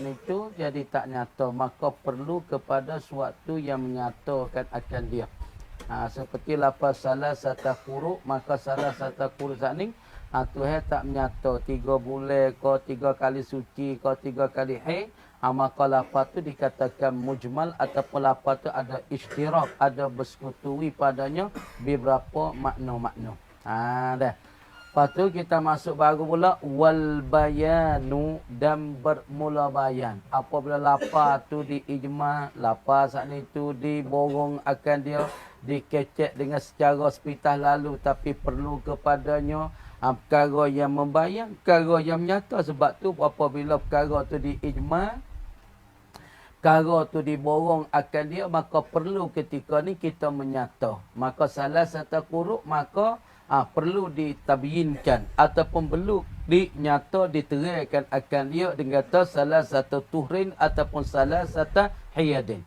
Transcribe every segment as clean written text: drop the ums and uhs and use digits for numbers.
itu jadi tak nyata, maka perlu kepada suatu yang menyatakan akan dia. Seperti lafaz salah satu huruf, maka salah satu huruf ni Tuhan tak menyata 3 bulan ke 3 kali suci ke 3 kali haid, maka lafaz tu dikatakan mujmal ataupun lafaz tu ada istirak, ada bersekutui padanya beberapa makna-makna. Dah. Lepas tu kita masuk baru pula wal bayanu dan bermula bayan. Apabila lafaz tu diijma, lafaz ni tu diborong akan dia, dikecek dengan secara sepitah lalu tapi perlu kepadanya perkara yang membayang, perkara yang nyata. Sebab tu apabila perkara tu diijma, perkara tu diborong akan dia, maka perlu ketika ni kita menyata. Maka salah satu huruf maka perlu ditabyinkan ataupun perlu dinyata diterangkan akan dia dengan kata salah satu tuhrin ataupun salah satu hiyadin.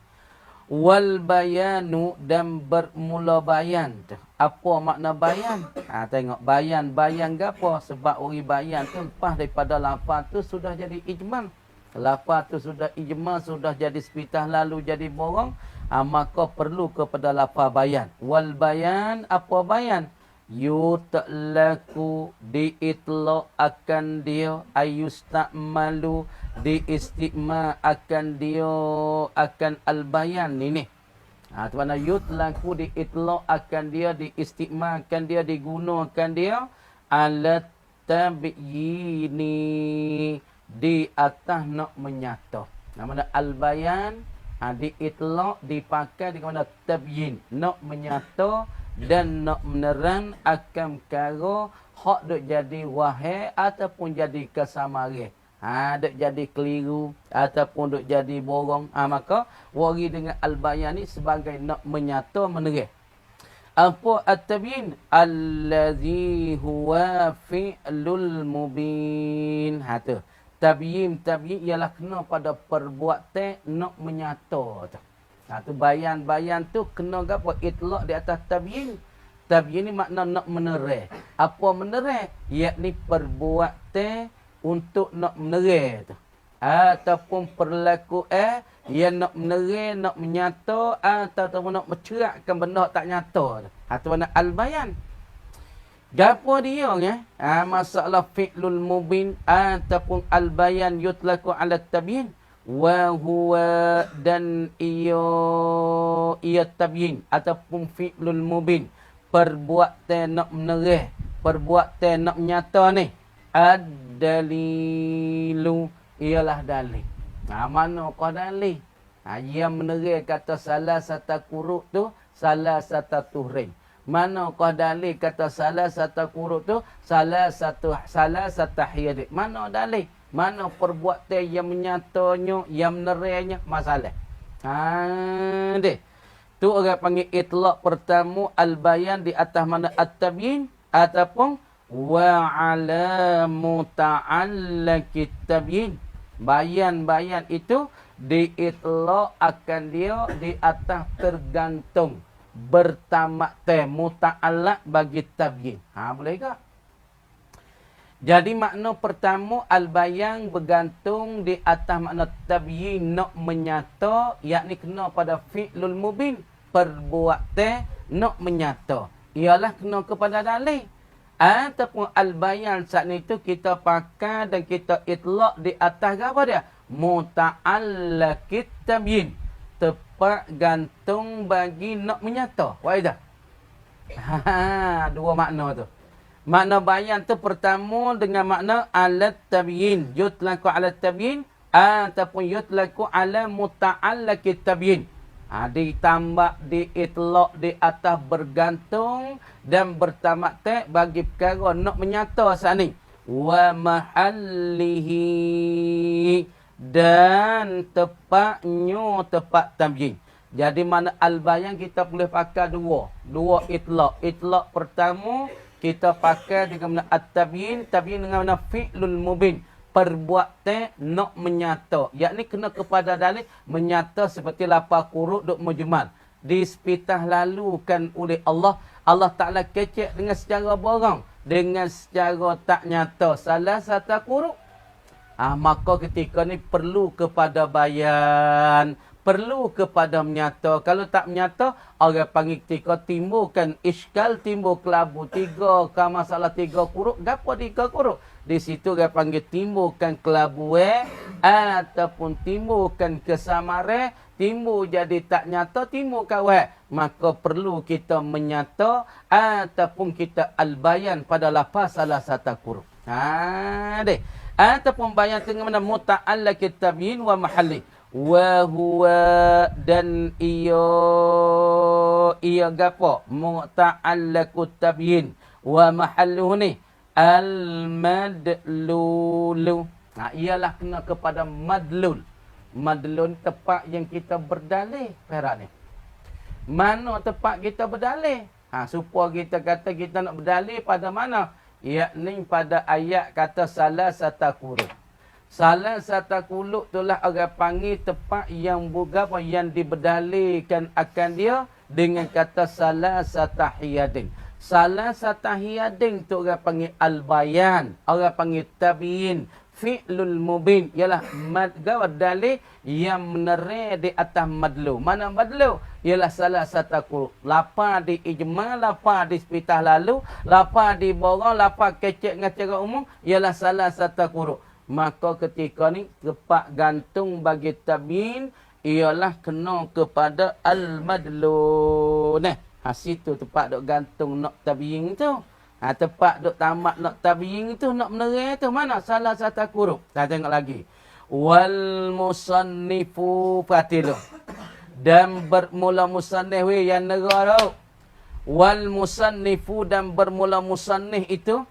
Wal bayanu dan bermula bayan. Apa makna bayan? Tengok bayan gapo? Sebab orang bayan tu lepas daripada lafaz tu sudah jadi ijmal. Lafaz tu sudah ijmal, sudah jadi sepitah lalu jadi borong, maka perlu kepada lafaz bayan. Wal bayan, apa bayan? Yutlaku diitlaq akan dia, ayustamalu diistigma akan dia, akan al-bayan ini. Tu mana yutlaku diitlaq akan dia, diistigma akan dia, digunakan dia alat tabyini, di atas nak menyata. Namanya al-bayan diitlaq dipakai dengan tabyin, nak menyata dan nak menerang akan perkara hak duk jadi wahai ataupun jadi kesamaran. Duk jadi keliru ataupun duk jadi borong. Maka wari dengan al-bayan ni sebagai nak menyata menerang. Apa at-tabyin? Allazi huwa fi'lul mubin. Tu. Tabyin ialah kena pada perbuatan nak menyata tu. Tu bayan tu kena gapo? Itlaq di atas tabyin. Tabyin ni makna nak menerang. Apa menerang? Yakni perbuatan untuk nak menerang tu. Ataupun perlaku yang nak menerang, nak menyata ataupun nak mencerakkan benda tak nyata tu. Tu makna al-bayan. Gapo dia ya? Masalah fi'lul mubin ataupun al-bayan yutlaku ala tabyin. Wa huwa dan ia tabyin ataupun fi'lul mubin, perbuatan nak menerang, perbuatan nak menyata ni, ad-dalilu ialah dalil. Manakah dalil? Yang menerang kata salah satu huruf tu salah satu tuhrin. Manakah dalil kata salah satu huruf tu salah satu hiyadin? Mana dalil? Mana perbuatan yang menyatanya, yang menerangnya, masalah. Deh. Tu orang panggil itlaq pertama al-bayan di atas mana at-tabyin ataupun wa ala muta'allaqit tabyin. Bayan itu diitlaq akan dia di atas tergantung, bertamak muta'allaq bagi tabyin. Boleh ke? Jadi makna pertama al-bayan bergantung di atas makna tabyin, nak menyata, yakni kena pada fi'lul mubin, perbuatan nak menyata. Ialah kena kepada dalil. Ataupun al-bayan saat itu kita pakai dan kita itlaq di atas apa dia? Muta'allaqit tabyin. Tepat gantung bagi nak menyata. Waidah. Dua makna tu. Makna bayan tu pertama dengan makna alat tabyin. Yutlaku alat tabyin ataupun yutlaku ala muta'allaqit tabyin. Ditambah diitlaq di atas bergantung dan bertamak bagi perkara nak menyata saat ni. Wa mahallihi dan tepatnya tepat tabyin. Jadi mana al-bayan kita boleh pakai dua itlaq. Itlaq pertama kita pakai dengan at-tabyin, tabyin dengan mana fi'lul mubin, perbuatan nak menyata. Yakni kena kepada dalil menyata seperti lafaz qur'u duk mujmal. Disepitah lalukan oleh Allah. Allah Ta'ala kecek dengan secara borang, dengan secara tak nyata. Salah satu qur'u. Maka ketika ni perlu kepada bayan, perlu kepada menyata. Kalau tak menyata, orang panggil ketika timbulkan iskal, timbul kelabu tiga, masalah tiga kuruk, gapo tiga kuruk? Di situ orang panggil timbulkan kelabu ataupun timbulkan kesamare, timbul jadi tak nyata, timbul kawat. Maka perlu kita menyata ataupun kita albayan pada lafaz salah satu kuruk. Deh. Ataupun bayan tengah mana muta'allaq tabyin wa mahalli. Wa huwa dan ia gapo muta'allaq tabyin wa mahalluhu ni al-madlul. Ialah kena kepada madlul. Madlul tempat yang kita berdalih perak ni. Mana tempat kita berdalih? Supaya kita kata kita nak berdalih pada mana? Yakni pada ayat kata salah satu kuruk. Salah satu kuruk itulah orang panggil tempat yang berapa yang diberdalihkan akan dia dengan kata salah satu hiyadin. Salah satu hiyadin tu orang panggil al-bayan, orang panggil tabiin, fi'lul mubin, ialah madgawad dalih yang menerai di atas madlu. Mana madlu? Ialah salah satu kuruk. Lapa di ijma, lapa di sepitah lalu, lapa di bawah, lapa kecek dengan cara umum, ialah salah satu kuruk. Maka ketika ni, tepat gantung bagi tabiin, ialah kena kepada al-madlu. Situ tepat duk gantung nak tabiin tu. Tepat duk tamat nak tabiin tu, nak menerai tu. Mana salah satu kuruk? Kita tengok lagi. Wal musannifu fatilu. Dan bermula musannif yang negara tu. Wal musannifu dan bermula musannif itu.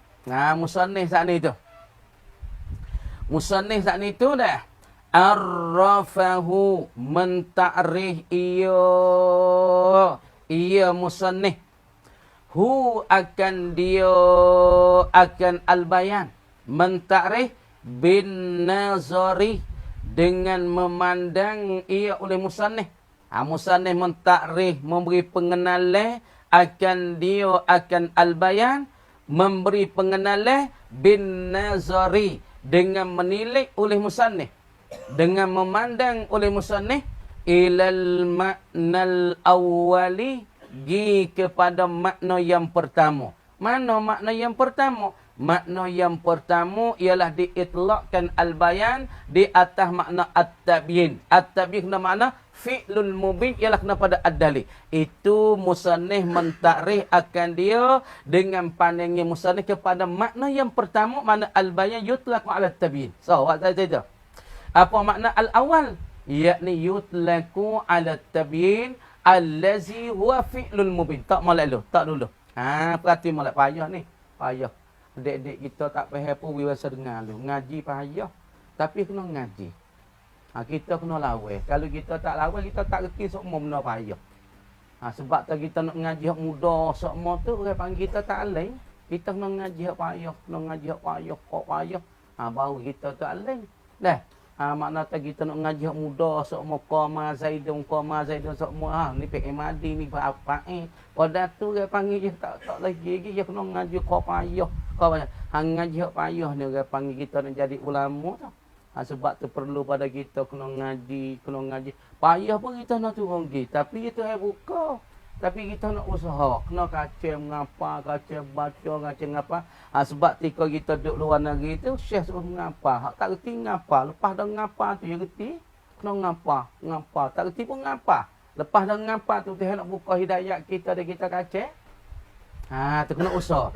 Musannif saat ni tu. Musannif saat ni tu dah. Arrafahu menta'rih ia musannif. Hu akan dia akan al-bayan. Menta'rif bin nazari dengan memandang ia oleh musannif. Musannif menta'rif memberi pengenalan akan dia akan al-bayan, memberi pengenalan bin nazari dengan menilai oleh musannif, dengan memandang oleh musannif ilal maknal awwali gi kepada makna yang pertama. Mana makna yang pertama? Makna yang pertama ialah diitlaqkan al-bayan di atas makna at-tabyin. At-tabyin kena makna fi'lul mubin ialah kena pada ad-dalil. Itu musannif mentakrih akan dia dengan pandangnya musannif kepada makna yang pertama, makna al-bayan yutlaqu ala at-tabyin. So, what saya itu? Apa makna al-awwal? Yakni yutlaqu ala at-tabyin allazi huwa fi'lul mubin. Tak molek dulu, tak dulu. Perhati molek payah ni. Payah. Dek-dek kita tak faham pun biasa dengar dulu. Ngaji payah. Tapi kena ngaji. Kita kena lawai. Kalau kita tak lawai, kita tak reti semua benda payah. Sebab tak kita nak ngaji hak muda semua tu, orang panggil kita tak alai. Kita kena ngaji hak payah, kena ngaji hak payah, kok payah. Baru kita tak alai. Dah. Makna tak kita nak ngaji hak muda semua qama zaidun semua. Ni PK Madi ni apa pada tu orang panggil je tak lagi dia kena ngaji kok payah. Ngaji hak payah ni orang panggil kita nak jadi ulama tu. Sebab tu perlu pada kita kena ngaji. Payah pun kita nak turun pergi. Tapi itu buka. Tapi kita nak usaha. Kena kacau mengapa, kacau baca, kacau ngapa. Sebab ketika kita duduk luar negeri tu, Syekh suruh ngapa. Hak tak reti ngapa. Lepas dah ngapa tu, yang reti. Kena ngapa. Tak reti pun ngapa. Lepas dah ngapa tu, Tuhan nak buka hidayat kita dan kita kacau. Tu kena usaha.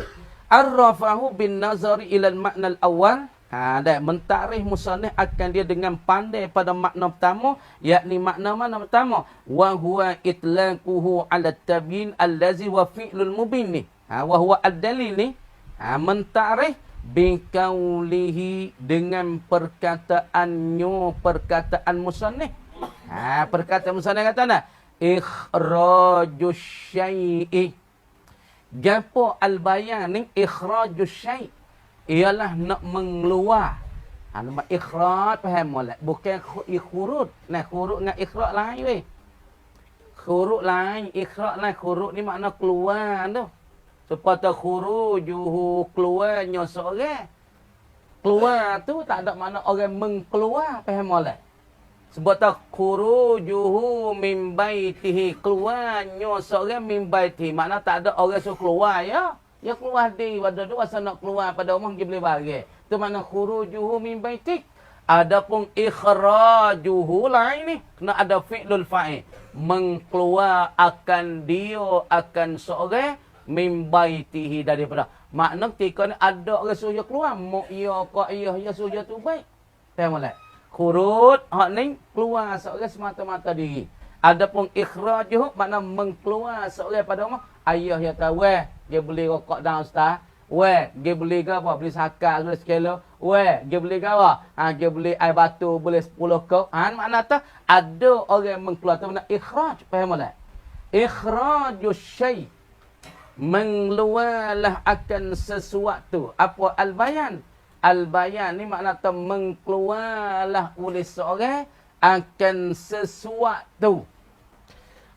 Arrafahu bin nazari ilal makna al-awwal. Dan mentakrih musannif akan dia dengan pandai pada makna pertama, yakni makna mana pertama? Wa huwa itlaquhu ala tabyin allazi wa fi'lul mubin ni. Wa huwa ad-dalil ni. Mentakrih bi qaulihi dengan perkataannya, perkataan musannif. Perkataan musannif kata nak ikhrajus syai'i. Gapo al-bayan ni ikhrajus syai'. Ialah nak mengeluar. Nama ikhraj faham molek. Bukan khurut. Khurut dengan ikhraj lain weh. Khurut lain, ikhraj lain. Khurut ni makna keluar tu. Sepatah khurujuhu keluarnya seorang. Keluar tu tak ada makna orang mengkeluar, faham boleh? Sebab tak khurujuhu min baitihi, keluarnya seorang min baitihi. Makna tak ada orang suruh keluar ya. Ya keluar di pada dua asal nak keluar pada rumah dia boleh bagi. Tu makna khurujuhu min baitihi. Adapun ikhrajuhu lain ni kena ada fi'lul fa'il. Mengkeluar akan dia akan seorang min baitihi daripada. Makna ketika ni ada orang suruh dia keluar, mak ya kak ayah ya suruh dia tu baik. Faham tak? Khurud hak ni keluar seorang semata-mata diri. Adapun ikhrajuh makna mengkeluar seorang pada rumah. Ayah ya tahu dia beli rokok dah ustaz. Dia beli ke apa? Beli sakar, beli sekilo. Dia beli ke apa? Dia beli air batu, beli 10 kop. Makna tu ada orang mengkeluar tu makna ikhraj. Faham tak? Ikhrajus syai' mengeluarlah akan sesuatu. Apa al-bayan? Al-bayan ni makna tu mengeluarlah oleh seorang akan sesuatu.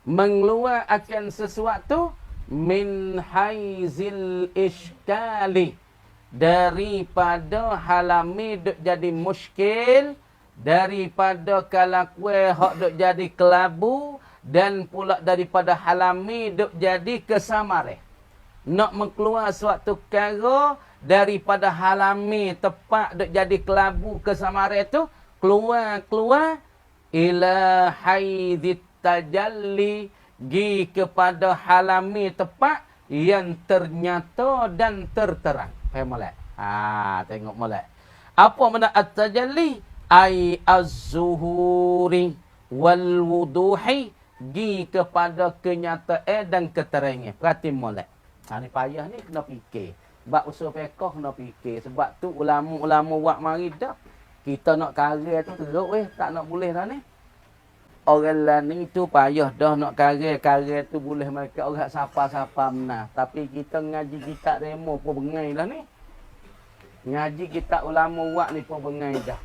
Mengeluar akan sesuatu min haizil iskali, daripada halami duk jadi muskil, daripada kalakwe hak duk jadi kelabu, dan pula daripada halami duk jadi kesamare. Nak mengkeluar suatu perkara daripada halami tepat duk jadi kelabu kesamare tu, keluar ila haizit tajalli, gi kepada halami tepat yang ternyata dan terterang. Faham molek? Tengok molek. Apa makna at-tajalli? Ai az-zuhuri wal wuduhi, gi kepada kenyataan dan keterangan. Perhati molek. Ni payah ni kena fikir. Sebab usul fiqh kena fikir. Sebab tu ulama-ulama buat mari dah. Kita nak karya tu teruk tak nak boleh dah ni. Orang lain tu payah dah nak karya tu boleh mereka orang siapa-siapa menang. Tapi kita ngaji kitab demo pun bengai lah ni. Ngaji kitab ulama buat ni pun bengai dah.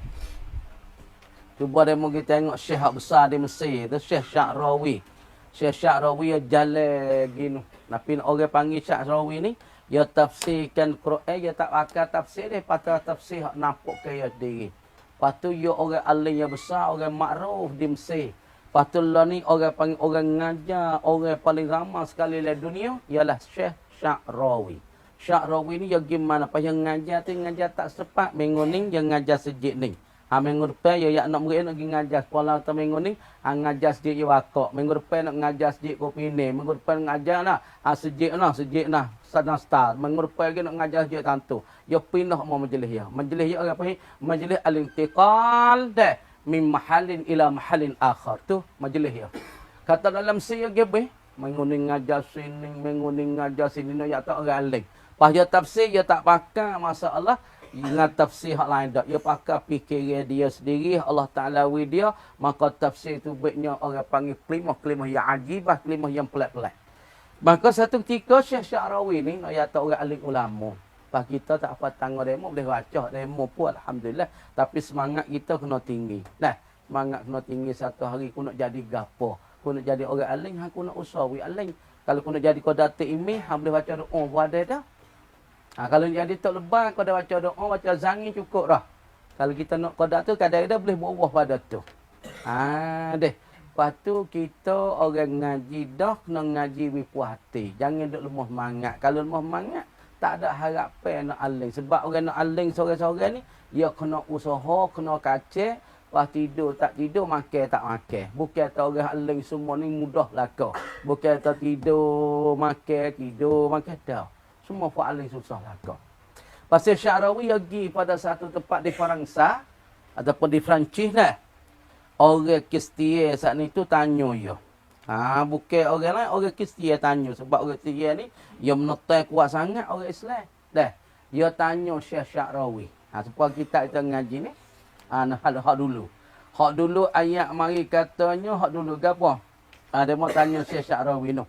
Cuba demo kita tengok Syekh besar di Mesir tu, Syekh Sya'rawi. Syekh Sya'rawi jalan gini. Tapi orang panggil Sya'rawi ni, dia tafsirkan Quran, dia tak pakai tafsir dia, pakai tafsir hak nampak kaya diri. Lepas tu dia orang alim yang besar, orang makruf di Mesir. Lepas tu lah ni orang panggil orang ngajar, orang paling ramai sekali di dunia, ialah Syekh Sya'rawi. Sya'rawi ni dia gimana? Pas yang ngajar tu ngajar tak sepat, minggu ni dia ngajar sejik ni. Minggu depan ya nak murid nak pergi ngajar sekolah atau minggu ni ngajar sejik je wakak. Minggu depan nak ngajar sejik kopi ni. Minggu depan ngajar nak sejik nah sadar start. Minggu depan lagi nak ngajar sejik tantu. Ya pindah mau majlis ya. Majlis ya apa ni? Majlis al-intiqal dah min mahallin ila mahallin akhar. Tu majlis ya. Kata dalam saya gebe, minggu ni ngajar sini, minggu ni ngajar sini ya tak orang lain. Pas dia tafsir dia tak pakai masalah dengan tafsir hak lain dak. Dia pakai fikiran dia sendiri, Allah Taala wi dia, maka tafsir tu baiknya orang panggil kelimah-kelimah yang ajibah, kelimah yang pelik-pelik. Maka satu ketika Syekh Sya'rawi ni nak orang alim ulama. Pas kita tak apa tangga demo boleh baca demo pun alhamdulillah, tapi semangat kita kena tinggi. Nah, semangat kena tinggi satu hari aku nak jadi gapo, aku nak jadi orang alim, aku nak usahawi alim. Kalau aku nak jadi qadatul ilmi, hang boleh baca doa buat dah. Kalau jadi tak lebar, kau dah baca doa, baca zangin cukup dah. Kalau kita nak kodak tu, kadang-kadang boleh berubah pada tu. Deh. Lepas tu, kita orang ngaji dah, kena ngaji wipuh hati. Jangan duk lemah semangat. Kalau lemah semangat, tak ada harapan nak aling. Sebab orang nak aling seorang-seorang ni, dia kena usaha, kena kacau. Lepas tidur, tak tidur, makan, tak makan. Bukan tak orang aling semua ni mudah laka. Bukan tak tidur, makan, dah. Semua fa'alin susah laka. Pasal Sya'rawi pergi pada satu tempat di Faransa ataupun di Perancis lah. Orang Kristian saat ni tu tanya dia. Bukan orang lain, orang Kristian tanya. Sebab orang Kristian ni, dia menetai kuat sangat orang Islam. Dah. Dia tanya Syekh Sya'rawi. Sebab kita ngaji ni, hak dulu. Hak dulu ayat mari katanya, hak dulu apa? Dia mau tanya Syekh Sya'rawi tu.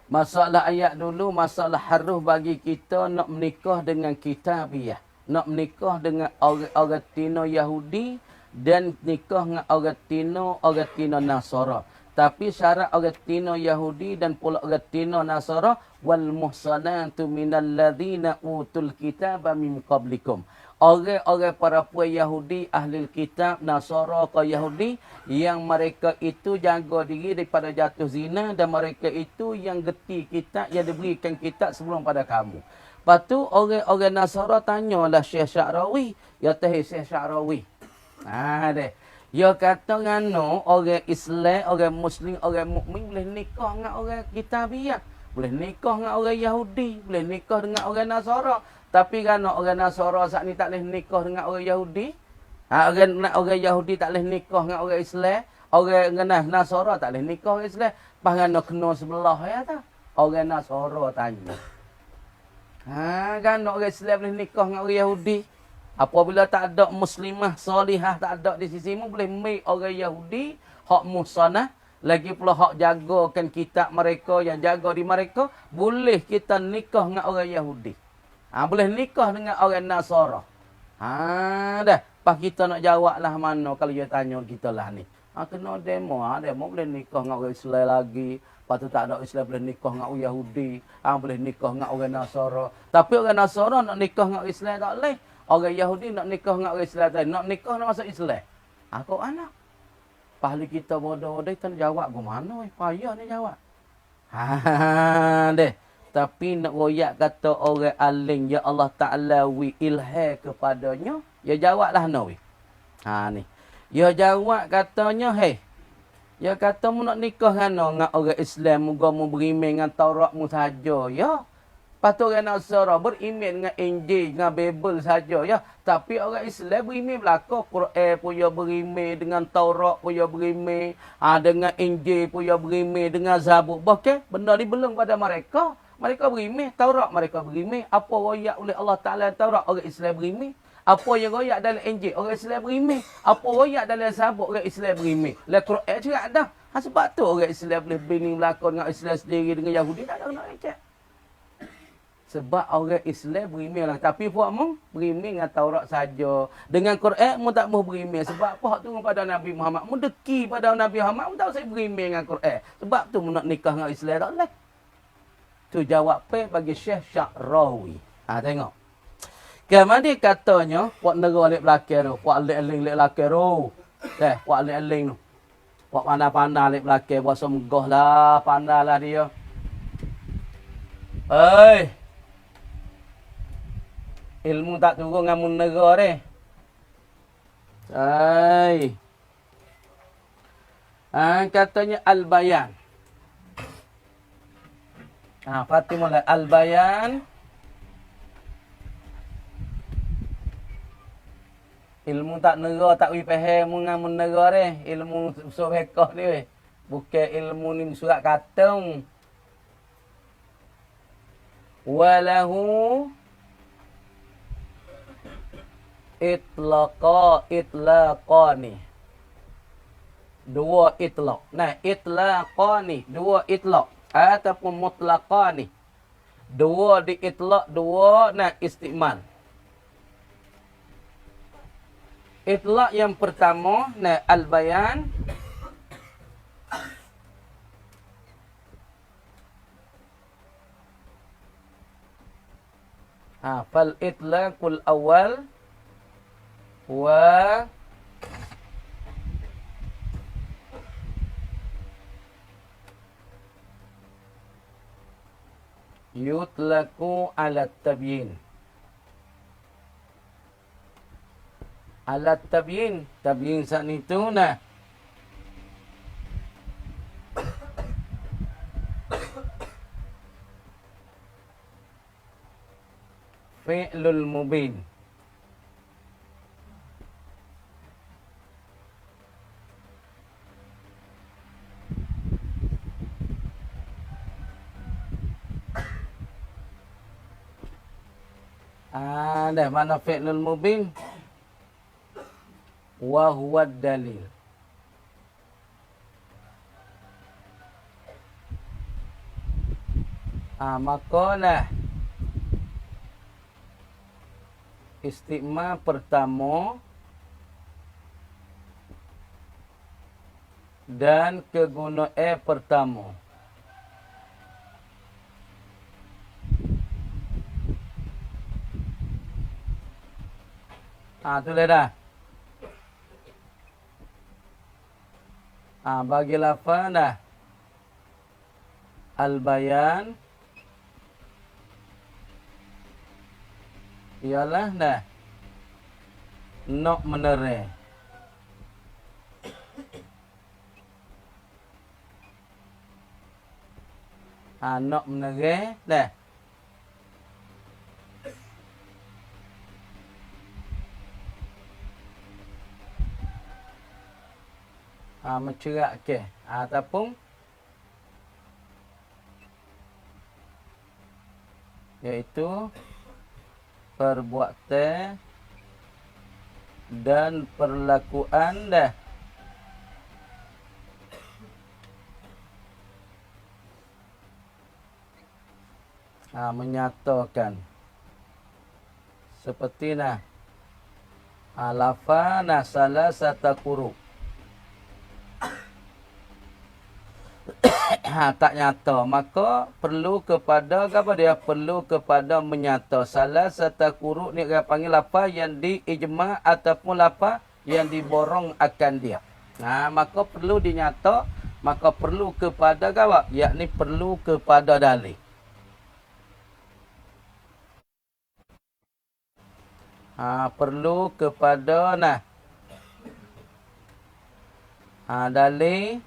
Masalah ayat dulu, masalah harus bagi kita nak menikah dengan kitabiah. Nak menikah dengan orang Tino Yahudi dan nikah dengan orang Tino Nasara. Tapi syarat orang tino Yahudi dan pula orang tino Nasara wal muhsanatu minal ladzina utul kitaba min qablikum. Orang-orang para puan Yahudi, ahli kitab, Nasara atau Yahudi, yang mereka itu jaga diri daripada jatuh zina, dan mereka itu yang geti kitab, yang diberikan kitab sebelum pada kamu. Lepas tu, orang-orang Nasara tanyalah Syekh Sya'rawi. Ya tahu Syekh Sya'rawi. Deh. Ya kata ngano, orang Islam, orang Muslim, orang mukmin boleh nikah dengan orang kitabiah. Boleh nikah dengan orang Yahudi, boleh nikah dengan orang Nasara. Tapi kerana orang Nasara saat ni tak boleh nikah dengan orang Yahudi. Orang Yahudi tak boleh nikah dengan orang Islam. Orang Nasara tak boleh nikah dengan Islam. Pas kerana kena sebelah ya tak? Orang Nasara tanya. Kerana orang Islam boleh nikah dengan orang Yahudi. Apabila tak ada muslimah solihah tak ada di sisimu, boleh mai orang Yahudi hak musanah. Lagi pula hak jagakan kitab mereka, yang jaga di mereka. Boleh kita nikah dengan orang Yahudi. Boleh nikah dengan orang Nasara. Dah. Pas kita nak jawab lah mana kalau dia tanya kita lah ni. Kena demo. Demo boleh nikah dengan orang Islam lagi. Lepas tu tak ada Islam boleh nikah dengan orang Yahudi. Boleh nikah dengan orang Nasara. Tapi orang Nasara nak nikah dengan orang Islam tak boleh. Orang Yahudi nak nikah dengan orang Islam tak boleh. Nak nikah nak masuk Islam. Kau anak. Pahli kita bodoh-bodoh kita nak jawab ke mana? Payah ni jawab. Deh. Tapi nak royak kata orang alim, ya Allah Ta'ala wi ilham kepadanya, ya jawablah no wi. Ni. Ya jawab katanya, ya kata mu nak nikah dengan orang Islam, muga mu beriman dengan Taurat mu saja, ya. Patut orang Nasara beriman dengan Injil, dengan Bible saja, ya. Tapi orang Islam beriman belaka. Quran pun ya beriman, dengan Taurat pun ya beriman, dengan Injil pun ya beriman, dengan Zabur. Bahkan benda ni belum pada mereka. Mereka beriman, Taurat mereka beriman. Apa royak oleh Allah Ta'ala Taurat, orang Islam beriman. Apa yang royak dalam Injil, orang Islam beriman. Apa royak dalam Zabur, orang Islam beriman. Dalam Quran juga ada. Sebab tu orang Islam boleh bini belakang dengan Islam sendiri, dengan Yahudi. Tak ada nak leceh. Sebab orang Islam beriman lah. Tapi puak mu beriman dengan Taurat saja. Dengan Quran mu tak mau beriman. Sebab apa tu pada Nabi Muhammad. Mu deki pada Nabi Muhammad. Mu tak usah beriman dengan Quran. Sebab tu mu nak nikah dengan Islam tak boleh. Tu jawab bagi Syekh Sya'rawi. Tengok. Kemudian katanya, puak negara lek belakang tu. Puak lek-lek belakang tu. Puak lek-lek tu. Puak pandai-pandai lek belakang. Puak semgah lah. Pandai lah dia. Ilmu tak turun dengan mun negara ni. Katanya Al-Bayan. Fatimah Al-Bayan. Ilmu tak negara tak wi faham dengan mun negara ni. Ilmu usul fiqh ni. Bukan ilmu ni surat katung. Walahu itlaqani. Dua itlaq. Itlaqani. Dua itlaq. Ataupun mutlaqani. Dua di itlaq, dua istimal. Itlaq yang pertama, al-bayan. Fal itlaqul awal wa yutlaku ala tabyin. Ala tabyin. Tabyin saat itu fi'lul mubin. Mana fi'lul mubin? Wa huwa dalil. Makalah istiqma pertama dan kegunaan pertama. Tulis dah. Bagi lafaz dah. Al-bayan ialah dah nok menerang. Nok menerang dah. Mencerak ke. Ataupun iaitu perbuatan dan perlakuan dah menyatakan seperti lafaz salah satu huruf tak nyata, maka perlu kepada apa dia? Perlu kepada menyata. Salah satu huruf ni dia panggil lafaz yang diijma' ataupun lafaz yang diborong akan dia. Maka perlu dinyata, maka perlu kepada apa? Yakni perlu kepada dalil. Perlu kepada dalil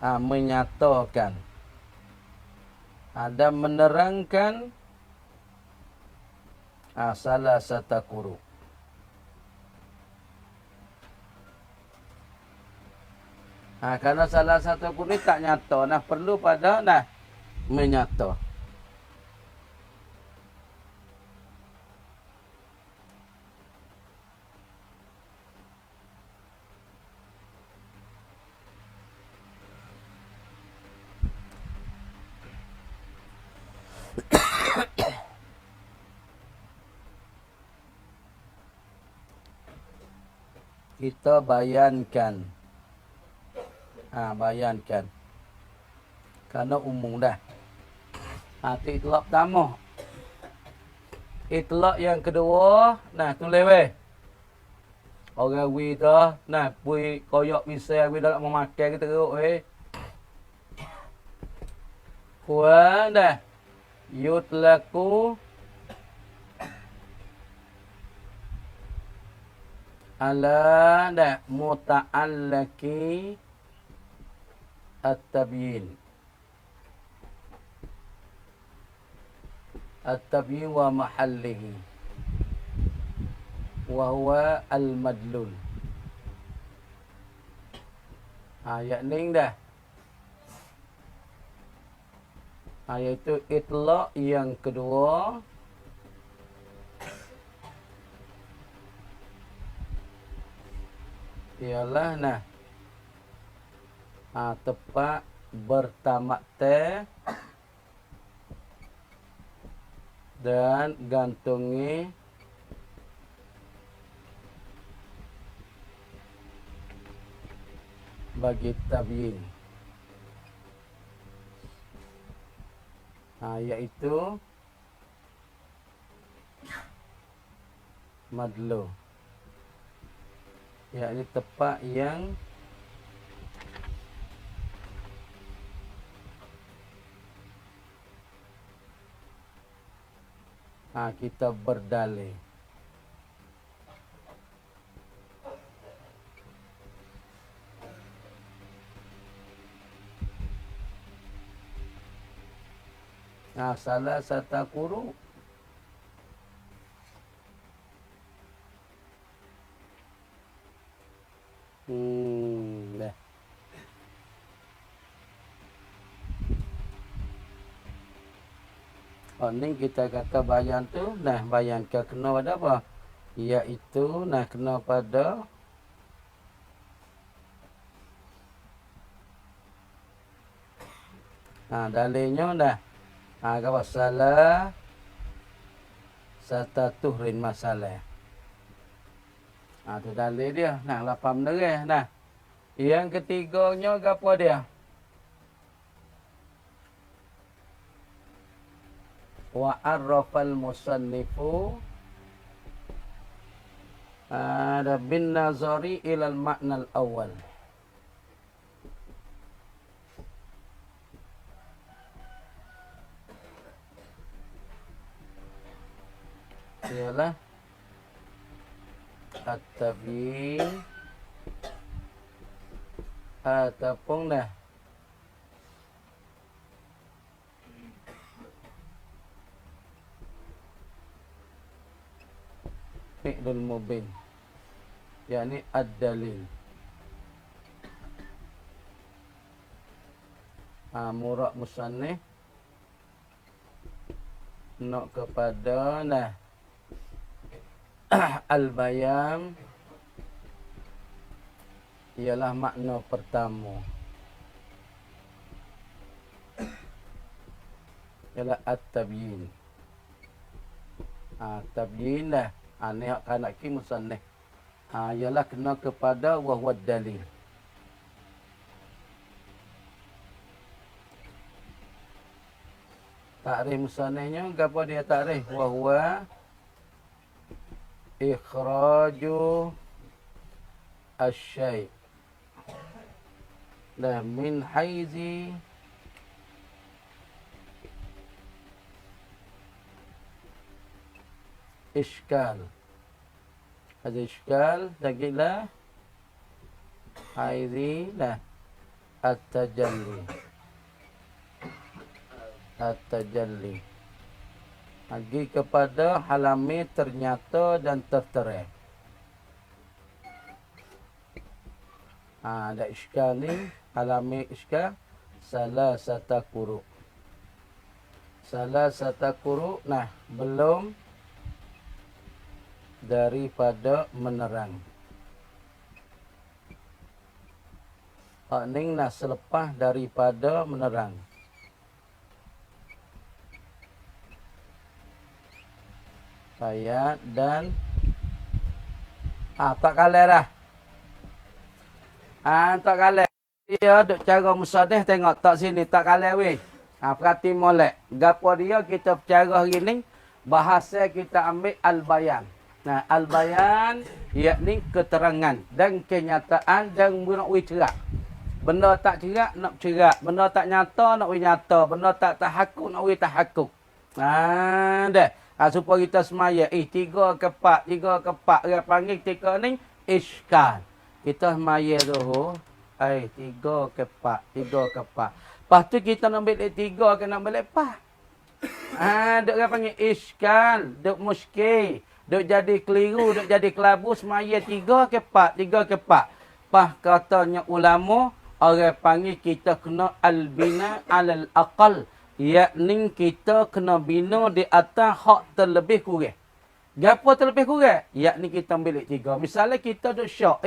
menyatakan dan menerangkan salah satu huruf. Karena salah satu huruf tak nyata, perlu pada menyata. Kita bayankan. Bayankan. Karena umum dah. Itu itlaq pertama. Itlaq yang kedua, tulis weh. Orang wi dah, pui koyak bisa wi dah mau makan kita teruk weh. Kuan dah. Yutlaku ala muta'allaki at-tabyin. At-tabyin wa mahallihi. Wa huwa al-madlul. Yakni dah. Iaitu itlaq yang kedua. Ialah tepat bertamak teh dan gantungi bagi tabyin. Iaitu madlu. Yakni tepat yang kita berdalil. Salah satu huruf dah. Ni kita kata bayan tu, bayan ke kena pada apa? Iaitu kena pada dalilnya apa salah satu tuhrin masalah. Tu dalil dia. Nah, lapan menerih. Nah, yang ketiganya apa dia? Wa arrafal musannifu ada bin nazari ilal makna al-awwal. Ialah at-tabyin ataupun dah fi'lul mubin, yakni ad-dalil. Murad musannif nak kepada al-bayan ialah makna pertama. Ialah at-tabyin. Tabyin dah. Ni hak kanak ki musannif. Ialah kena kepada wa huwa dalil. Takrif musannifnya apa dia takrif? Wa huwa ikhraju asy-syai' la min haizi iskal. Ada iskal lagi lah haizi lah at-tajalli. At-tajalli. Lagi kepada halami ternyata dan tertera. Ada iskal ni, halami iskal salah satu kuru. Salah satu kuru, belum daripada menerang. Hak ni selepas daripada menerang. Ayat dan tak kalah dah. Tak kalah. Dia duk cara musadih tengok tak sini tak kalah weh. Perhati molek. Gapo dia kita bercara hari ni bahasa kita ambil al-bayan. Al-bayan yakni keterangan dan kenyataan dan nak wi cerak. Benda tak cerak nak cerak, benda tak nyata nak wi nyata, benda tak tahakkuk nak wi tahakkuk. Dah. Supaya kita semaya. 3 ke 4, 3 ke 4. Orang panggil ketika ni iskal. Kita semaya tu. 3 ke 4, 3 ke 4. Lepas tu kita nak ambil 3 ke nak ambil 4. Duk orang panggil iskal. Duk muskil. Duk jadi keliru. Duk jadi kelabu. Semaya 3 ke 4, 3 ke 4. Lepas katanya ulama. Orang panggil kita kena al-bina alal aqal. Yakni kita kena bina di atas hak terlebih kurang. Gapo terlebih kurang? Yakni kita ambil 3. Misalnya kita duk syak,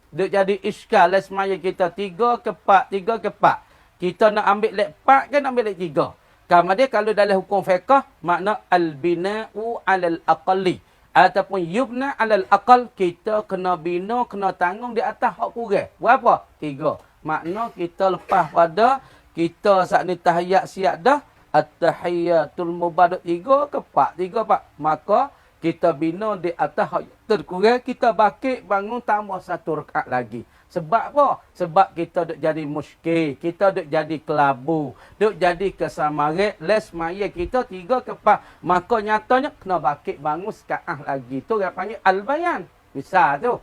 duk jadi iskal semaya kita 3 ke 4, 3 ke 4. Kita nak ambil 4 kan ambil 3. Kamu dia kalau dalam hukum fiqh makna al-bina'u 'alal aqalli ataupun yubna 'alal aqal, kita kena bina, kena tanggung di atas hak kurang. Berapa? 3. Makna kita lepas pada kita saat ni tahiyat siap dah. At-tahiyatul mubarak 3 ke 4? 3 4. Maka kita bina di atas hak terkurang. Kita bakit bangun tambah 1 rakaat lagi. Sebab apa? Sebab kita duk jadi muskil. Kita duk jadi kelabu. Duk jadi kesamarit. Les maya kita 3 ke 4. Maka nyatanya kena bakit bangun sekarang lagi. Tu orang panggil al-bayan. Bisa tu.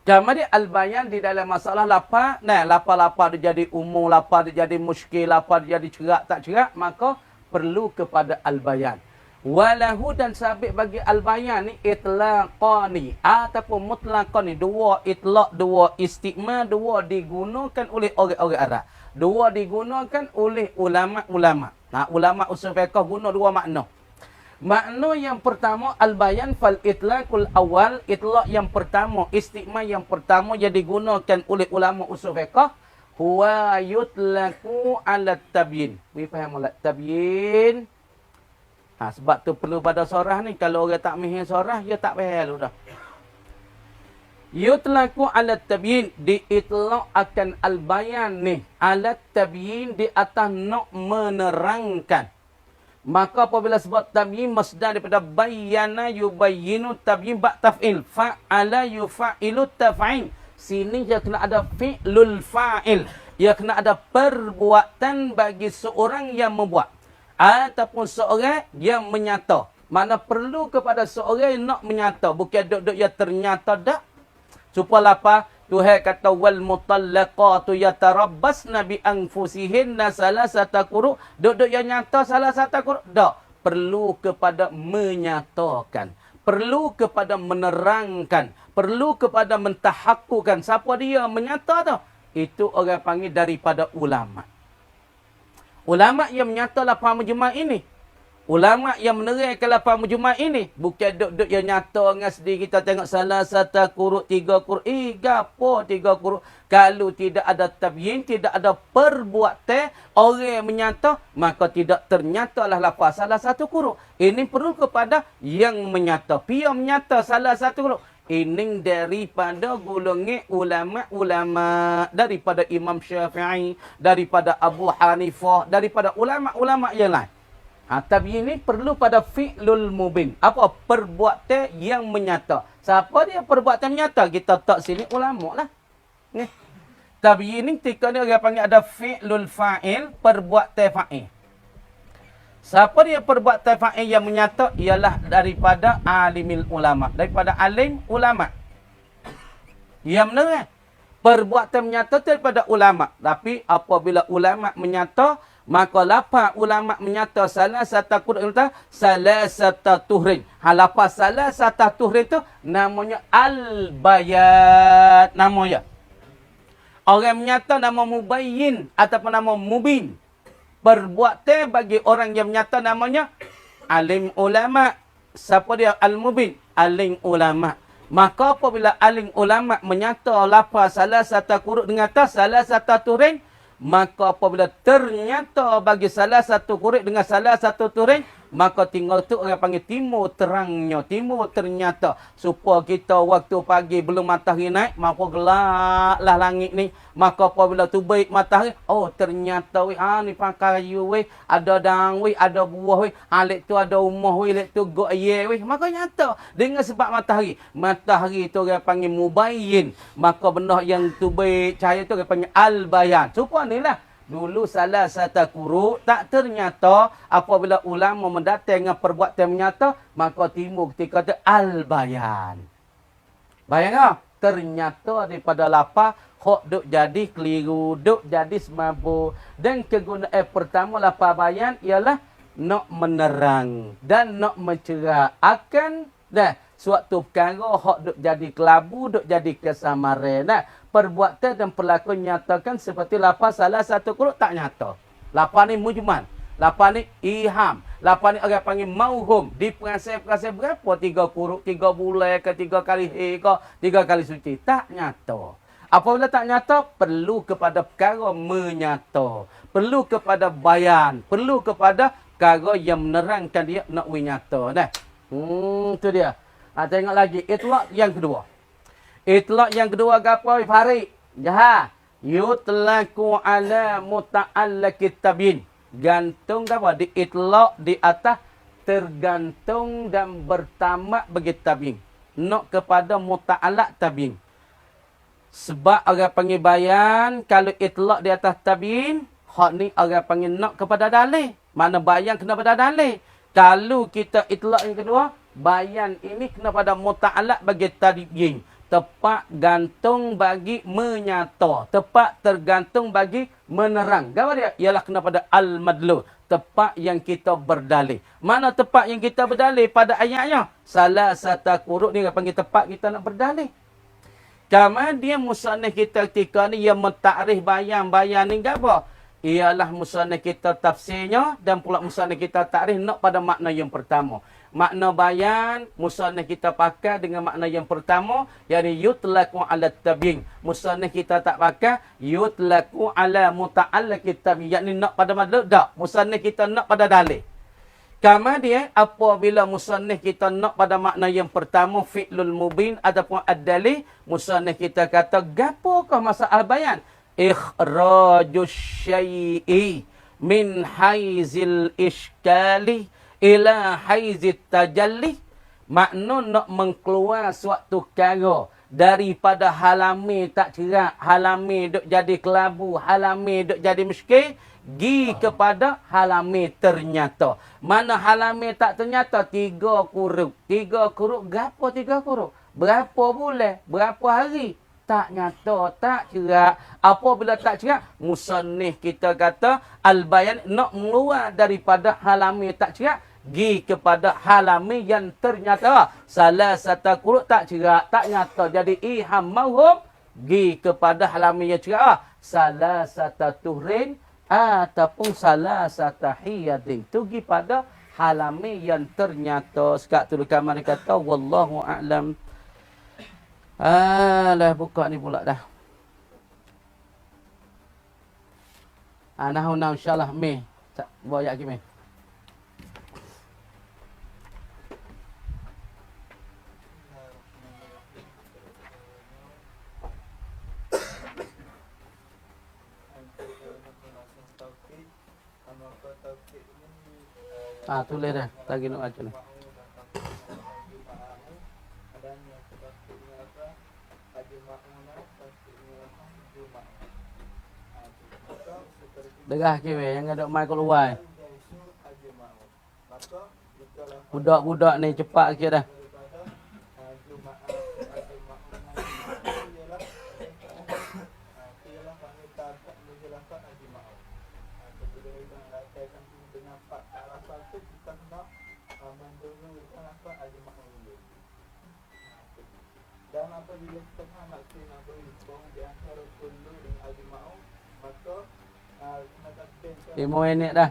Kemudian al-bayan di dalam masalah lapar. Lapar-lapar dia jadi umum, lapar dia jadi muskil, lapar dia jadi cerak tak cerak. Maka perlu kepada al-bayan. Walahu dan sabit bagi al-bayan ni itlaqani ataupun mutlaqani. 2 itlaq, 2 istiqma, 2 digunakan oleh orang-orang Arab. 2 digunakan oleh ulama-ulama. Ulama usul fiqh guna 2 makna. Makna yang pertama al-bayan fal itlaqul awal, itlaq yang pertama, istiqma yang pertama yang digunakan oleh ulama usul fiqh huwa yutlaqu ala tabyin. We faham ala tabyin. Sebab tu perlu pada sorah ni, kalau orang tak mihir sorah dia tak faham lu dah. Yutlaku ala tabyin, diitlaq akan al-bayan ni. Ala tabyin di atas nak menerangkan. Maka apabila sebut tabyin masdar daripada bayyana yubayyinu tabyin ba' taf'il. Fa'ala yufa'ilu taf'il. Sini dia kena ada fi'lul fa'il. Dia kena ada perbuatan bagi seorang yang membuat. Ataupun seorang yang menyata. Mana perlu kepada seorang yang nak menyata. Bukan duduk yang ternyata dak. Supaya apa? Tuhan kata wal mutallaqatu yatarabbasna bi anfusihinna salasata quru. Duduk yang nyata salasata quru. Tak. Perlu kepada menyatakan. Perlu kepada menerangkan. Perlu kepada mentahakkukan. Siapa dia menyata tu? Itu orang panggil daripada ulama. Ulama yang menyata lapar majma' ini. Ulama yang menerangkan lapar majma' ini. Bukan duk-duk yang nyata dengan sedih kita tengok salah satu kuruk, tiga kuruk. Gapo tiga kuruk. Kalau tidak ada tabyin, tidak ada perbuatan orang yang menyata, maka tidak ternyatalah lapar salah satu kuruk. Ini perlu kepada yang menyata. Pia menyata salah satu kuruk. Ini daripada golongan ulama-ulama. Daripada Imam Syafi'i, daripada Abu Hanifah, daripada ulama-ulama yang lain. Tapi ini perlu pada fi'lul mubin. Apa? Perbuatan yang menyata. Siapa dia perbuatan menyata? Kita tak sini ulama lah. Ni. Tapi ini ketika ni orang panggil ada fi'lul fa'il, perbuatan fa'il. Siapa dia perbuatan fa'il yang menyata? Ialah daripada alimil ulama. Daripada alim ulama. Yang benar. Perbuatan menyata daripada ulama. Tapi apabila ulama menyata, maka lapar ulama menyata salah satu Quran itu salah satu tuhrin. Lapar salah satu tuhrin itu namanya al-bayat. Namanya. Orang menyata nama mubayyin ataupun nama mubin. Perbuatan bagi orang yang menyata namanya alim ulama. Siapa dia al-mubin? Alim ulama. Maka apabila alim ulama menyata lapar salah satu Quran dengan atas salah satu tuhrin, maka apabila ternyata bagi salah satu kurik dengan salah satu turing, maka tinggal tu orang panggil timur terangnya, timur ternyata. Supaya kita waktu pagi belum matahari naik, maka gelaplah langit ni. Maka apabila tu baik matahari, oh ternyata ni pakai kayu ada dang ada buah lek tu ada rumah lek tu gok ye maka nyata dengan sebab matahari. Matahari tu orang panggil mubayyin. Maka benar yang tu baik cahaya tu orang panggil al-bayan. Supaya inilah dulu salah satu kuruk tak ternyata apabila ulama mendatang dengan perbuatan menyata, maka timbul ketika itu al-bayan. Bayang tak? Ternyata daripada lapar, hok duk jadi keliru, duk jadi semabuk. Dan kegunaan pertama lapar bayan ialah nak menerang dan nak mencerah akan suatu perkara hok duk jadi kelabu, duk jadi kesamaran. Perbuatan dan perlakuan nyatakan seperti lapar salah satu kuruk tak nyata. Lapar ni mujmal. Lapar ni iham. Lapar ni orang panggil mauhum. Di perasaan-perasaan berapa? 3 kuruk, 3 bulan ke 3 kali ke 3 kali suci. Tak nyata. Apabila tak nyata, perlu kepada perkara menyata. Perlu kepada bayan. Perlu kepada perkara yang menerangkan dia nak nyata. Itu dia. Tengok lagi. Itlaq yang kedua. Itlaq yang kedua apa? Farid. Jahat. Yutlaqu ala muta'allaqit tabyin. Gantung apa? Di itlaq di atas tergantung dan bertamak bagi tabyin. Nak kepada muta'allaq tabyin. Sebab orang panggil bayan, kalau itlaq di atas tabyin, hak ni orang panggil nak kepada dalil. Mana bayan kena pada dalil. Kalau kita itlaq yang kedua, bayan ini kena pada muta'allaq bagi tabyin. Tepat gantung bagi menyata. Tepat tergantung bagi menerang. Apa dia? Ialah kena pada al-madlu. Tepat yang kita berdalih. Mana tepat yang kita berdalih pada ayatnya? Salah satu kuruk ni panggil tepat kita nak berdalih. Kemudian musannif kita ketika ni yang mentakrif bayan-bayan ni apa? Ialah musannif kita tafsirnya dan pula musannif kita takrif nak pada makna yang pertama. Makna bayan, musannif kita pakai dengan makna yang pertama, yakni yutlaqu ala tabyin. Musannif kita tak pakai yutlaqu ala muta'allaqit tabyin, yakni nak pada madlul. Tak, musannif kita nak pada dalil. Kemudian apabila musannif kita nak pada makna yang pertama fi'lul mubin ataupun ad-dalil, musannif kita kata gapokah masalah bayan? Ikhrajus syai'i min haizil iskali ila haizit tajalli. Makna nak mengkeluar suatu perkara daripada halami tak cerak, halami duk jadi kelabu, halami duk jadi miskin, gi kepada halami ternyata. Mana halami tak ternyata? 3 kuruk. 3 kuruk, gapo 3 kuruk? Berapa bulan? Berapa hari? Tak nyata, tak cerak. Apabila tak cerak, musannif kita kata al-bayan nak mengeluar daripada halami tak cerak, gi kepada halami yang ternyata. Salah satu kuruk tak cerak, tak nyata. Jadi iham mauhum, gi kepada halami yang cerak. Salah satu tuhrin ataupun salah satu hiyadin. Itu pergi pada halami yang ternyata. Sekat tu kamar kata, wallahu a'lam. Alah, buka ni pula dah. Nah, insyaAllah, meh. Bawa lagi, meh. Tulis dah. Lagi nak baca ni. Degah kira yang ada mai keluar. Budak-budak ni cepat kira dah. Dan apabila kita nak berhubung di antara kullu dan ajma'u, maka kena takkan 5 minit dah.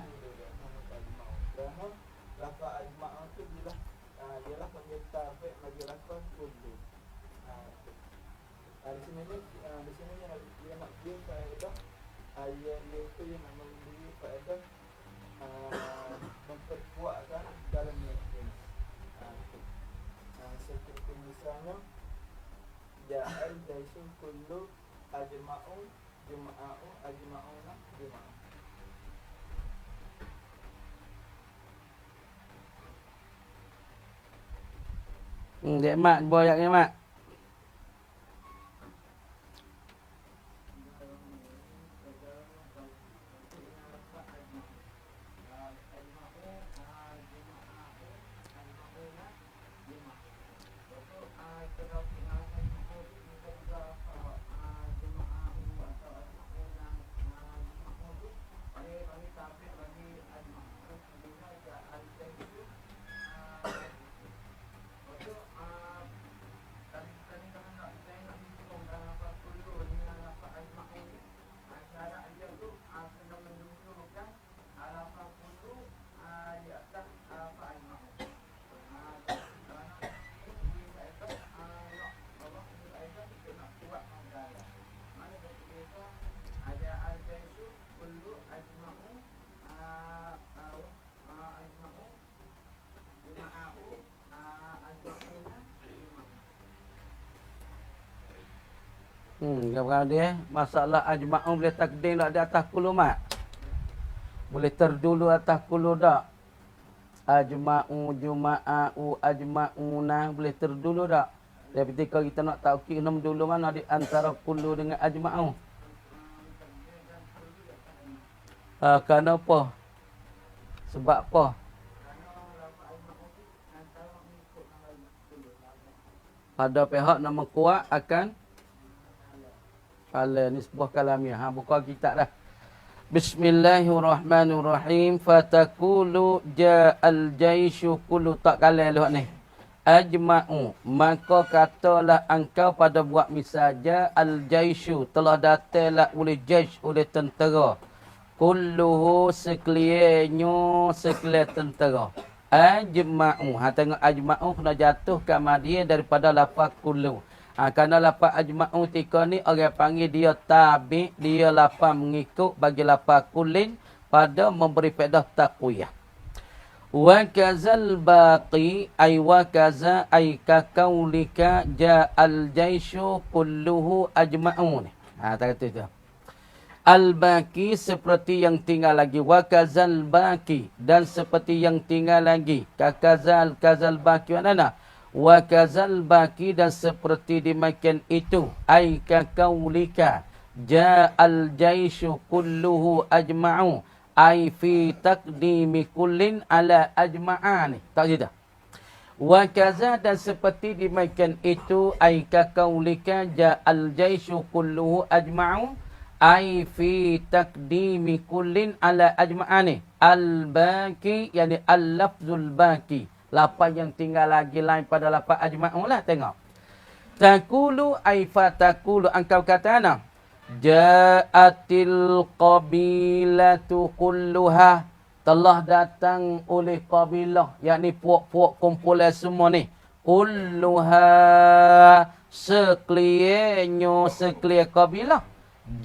Namun lafaz ajma'u tu ialah panggil tabi' bagi lafaz kullu. Di sini dia nak beri faedah ayat itu yang nak memberi faedah memperkuatkan dalam yakin. Seperti misalnya ja'al jaisun kullu ajma'u juma'u ajma'una juma'u. Dek mak, boyak ni mak. Kalau dia masalah ajma'u boleh takdim tak di atas kulu mak? Boleh terdulu atas kulu tak? Ajma'u, juma'u, ajma'una boleh terdulu tak? Jadi ketika kita nak taukid enam dulu mana di antara kulu dengan ajma'u? Kenapa? Sebab apa? Pada pihak nama kuat akan ni sebuah kalamiah. Buka kitab dah. Bismillahirrahmanirrahim. Fatakulu ja'al jaishu kulu tak kalah luak ni. Ajma'u. Maka katalah engkau pada buat misaja al jaishu. Telah datanglah oleh jaish, oleh tentera. Kulluhu sekaliannya sekalian tentera. Ajma'u. Tengok ajma'u kena jatuh kemudian daripada lafaz kullu. Kerana lafaz ajma'u tika ni orang panggil dia tabi', dia lafaz mengikut bagi lafaz kullin pada memberi faedah taqwiyah. Wa kazal baqi ay wa kaza ay kakaulika ja'al jaishu kulluhu ajma'un. Tak kata itu. Al-baqi seperti yang tinggal lagi. Wa kazal baqi dan seperti yang tinggal lagi. Kazal baqi mana? Wa kazal baqi dan seperti demikian itu. Ay kakaulika ja'al jaishu kulluhu ajma'u. Ai fi taqdimi kullin ala ajma'ani. Tak tidak. Wa kaza dan seperti demikian itu ai ka kaulika ja'al jaishu kulluhu ajma'u ai fi taqdimi kullin ala ajma'ani. Al-baqi yani al-lafzul baqi. Lafaz yang tinggal lagi lain pada lafaz ajma'u lah, tengok. Taqulu ai fa taqulu engkau kata ana Ja'atil qabilatu kulluha. Telah datang oleh qabilah, yakni puak-puak kumpulan semua ni. Kulluha sekaliannya sekalian qabilah.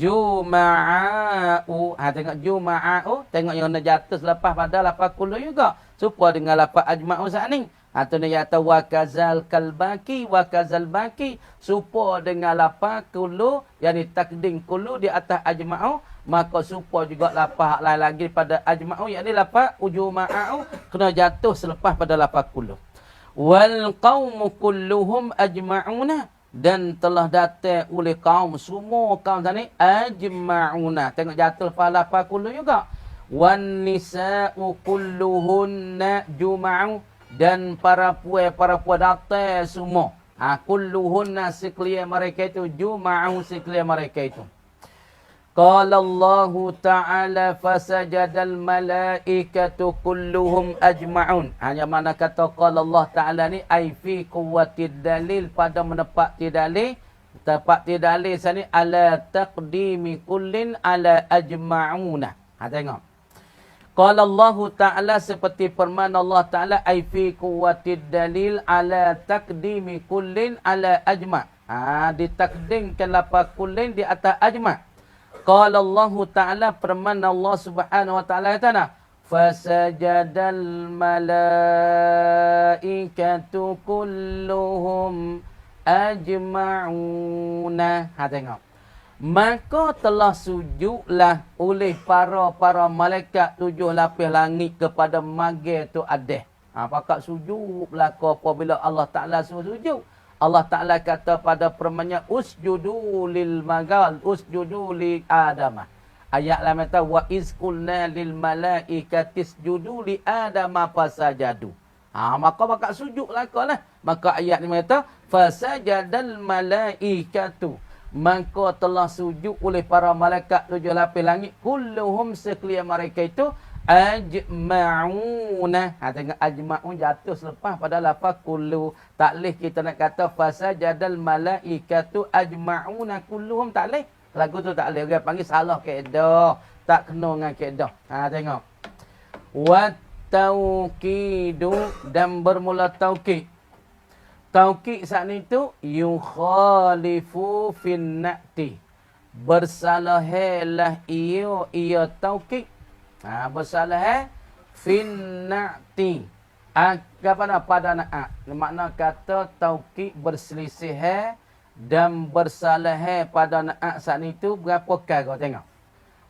Juma'u. Tengok juma'u. Tengok yang nak jatuh selepas pada lapan kullu juga. Supaya dengan lapan ajma'u saat ni. Atau ni kata wa kazal kalbaki wa kazal baki supo dengan lafaz kullu yakni takdim kullu di atas ajma'u, maka supo juga lafaz lain lagi pada ajma'u yakni lafaz ujuma'u kena jatuh selepas pada lafaz kullu. Wal qaumu kulluhum ajma'una dan telah datang oleh kaum semua kaum tadi ajma'una. Tengok jatuh pada lafaz kullu juga. Wan nisa'u kulluhunna juma'u dan para puai datang semua. Kulluhunna sekalian mereka itu juma'u sekalian mereka itu. Qala Allah Ta'ala fasajadal malaikatu kulluhum ajma'un. Hanya mana kata qala Allah Ta'ala ni ai fi quwwatid dalil pada menepati dalil. Tepati dalil sini ala taqdimi kullin ala ajma'una. Tengok. Qala Allah Ta'ala seperti firman Allah Ta'ala ai fi quwwatid dalil ala taqdimi kullin ala ajma'. Ditakdimkan lafaz kullin di atas ajma'. Qala Allah Ta'ala firman Allah Subhanahu wa Ta'ala kata fasajadal malaikatu kulluhum ajma'una. Tengok. Maka telah sujudlah oleh para malaikat 7 lapis langit kepada mage tu Adeh. Pakak sujudlah kau apabila Allah Ta'ala suruh sujud. Allah Ta'ala kata pada firman-Nya usjudu lil magal, usjudu li Adamah. Ayat lain kata wa iz qulna lil malaikati isjudu li Adama fasajadu. Maka pakak sujudlah kau lah. Maka ayat ni kata fasajadal malaikatu. Maka telah sujud oleh para malaikat 7 lapis langit kulluhum sekalian mereka itu ajma'una. Tengok ajma'un jatuh selepas pada lafaz kullu. Tak leh kita nak kata fasajadal malaikatu ajma'una kulluhum, tak leh. Lagu tu tak leh. Orang panggil salah kaedah. Tak kena dengan kaedah. Tengok. Wa tauqidu dan bermula taukid. Taukid saat itu yukhalifu fin na'ti. Bersalahalah ia taukid. Bersalah fin na'ti. Apa pada na'at? Makna kata taukid berselisih dan bersalah pada na'at saat itu berapa kali kau tengok.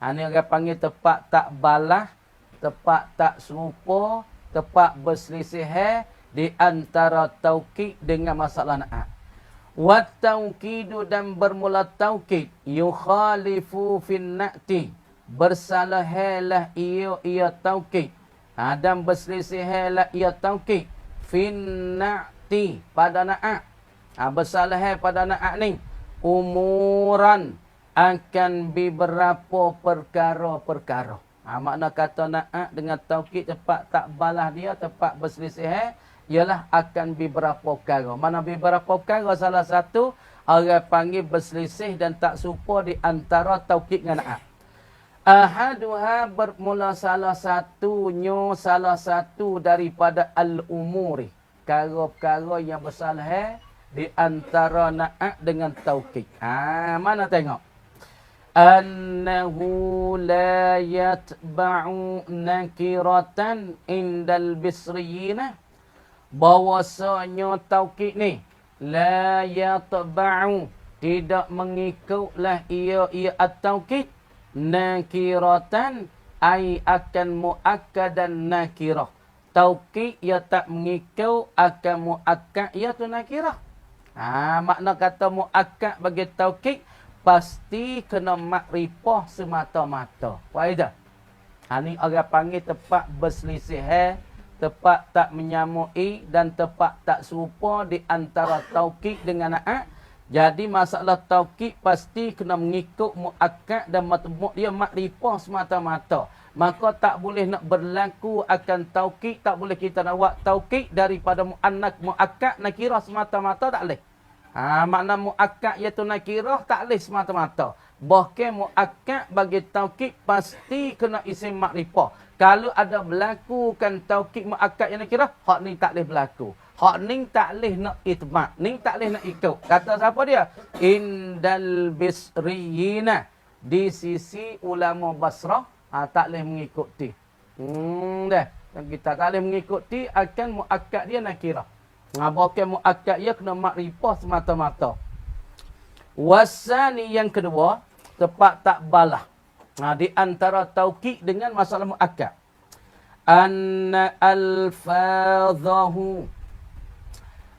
Ini orang panggil tepat tak balah, tepat tak serupa, tepat berselisih di antara taukid dengan masalah na'at. Wa tauqidu dan bermula taukid yukhalifu fin na'ti. Bersalahalah ia taukid. Dan berselisihlah ia taukid fin na'ti pada na'at. Bersalah pada na'at ni umuran akan beberapa perkara-perkara. Makna kata na'at dengan taukid tepat tak balah dia, tepat berselisih ialah akan beberapa perkara. Mana beberapa perkara, salah satu orang panggil berselisih dan tak serupa di antara taukid dengan na'at. Ahaduha bermula salah satu daripada al-umuri. Perkara-perkara yang bersalah di antara na'at dengan taukid. Mana tengok. annahu la yatba'u nakiratan indal bisriyina, bahwasanya taukid ni la yatba'u, tidak mengikutlah ia at-taukid nakiratan, ai akan muakkadan nakirah. Taukid ia tak mengikut akan muakkad ia tu nakirah. Makna kata muakkad bagi taukid pasti kena makrifah semata-mata. Faedah. Ni orang panggil tepat berselisih, tepat tak menyamui dan tepat tak serupa di antara taukid dengan naat. Jadi masalah taukid pasti kena mengikut muakkad dan matbu' dia makrifah semata-mata. Maka tak boleh nak berlaku akan taukid, tak boleh kita nak buat taukid daripada muannas muakkad nakirah semata-mata, tak boleh. Makna muakkad iaitu nakirah tak boleh semata-mata. Bahkan muakkad bagi taukid pasti kena isim makrifah. Kalau ada berlaku kan taukid muakkad yang nakirah, hak ni tak boleh berlaku. Hak ni tak boleh nak itbaq, ni tak boleh nak ikut. Kata siapa dia? Indal bisriyina, di sisi ulama Basrah, tak boleh mengikuti. Dah. Kita tak boleh mengikuti akan muakkad dia nakirah. Bahkan muakkad dia kena makrifah semata-mata. Wasani yang kedua, tepat tak balah. Di antara taukid dengan masalah muakkad. Anna alfadhahu,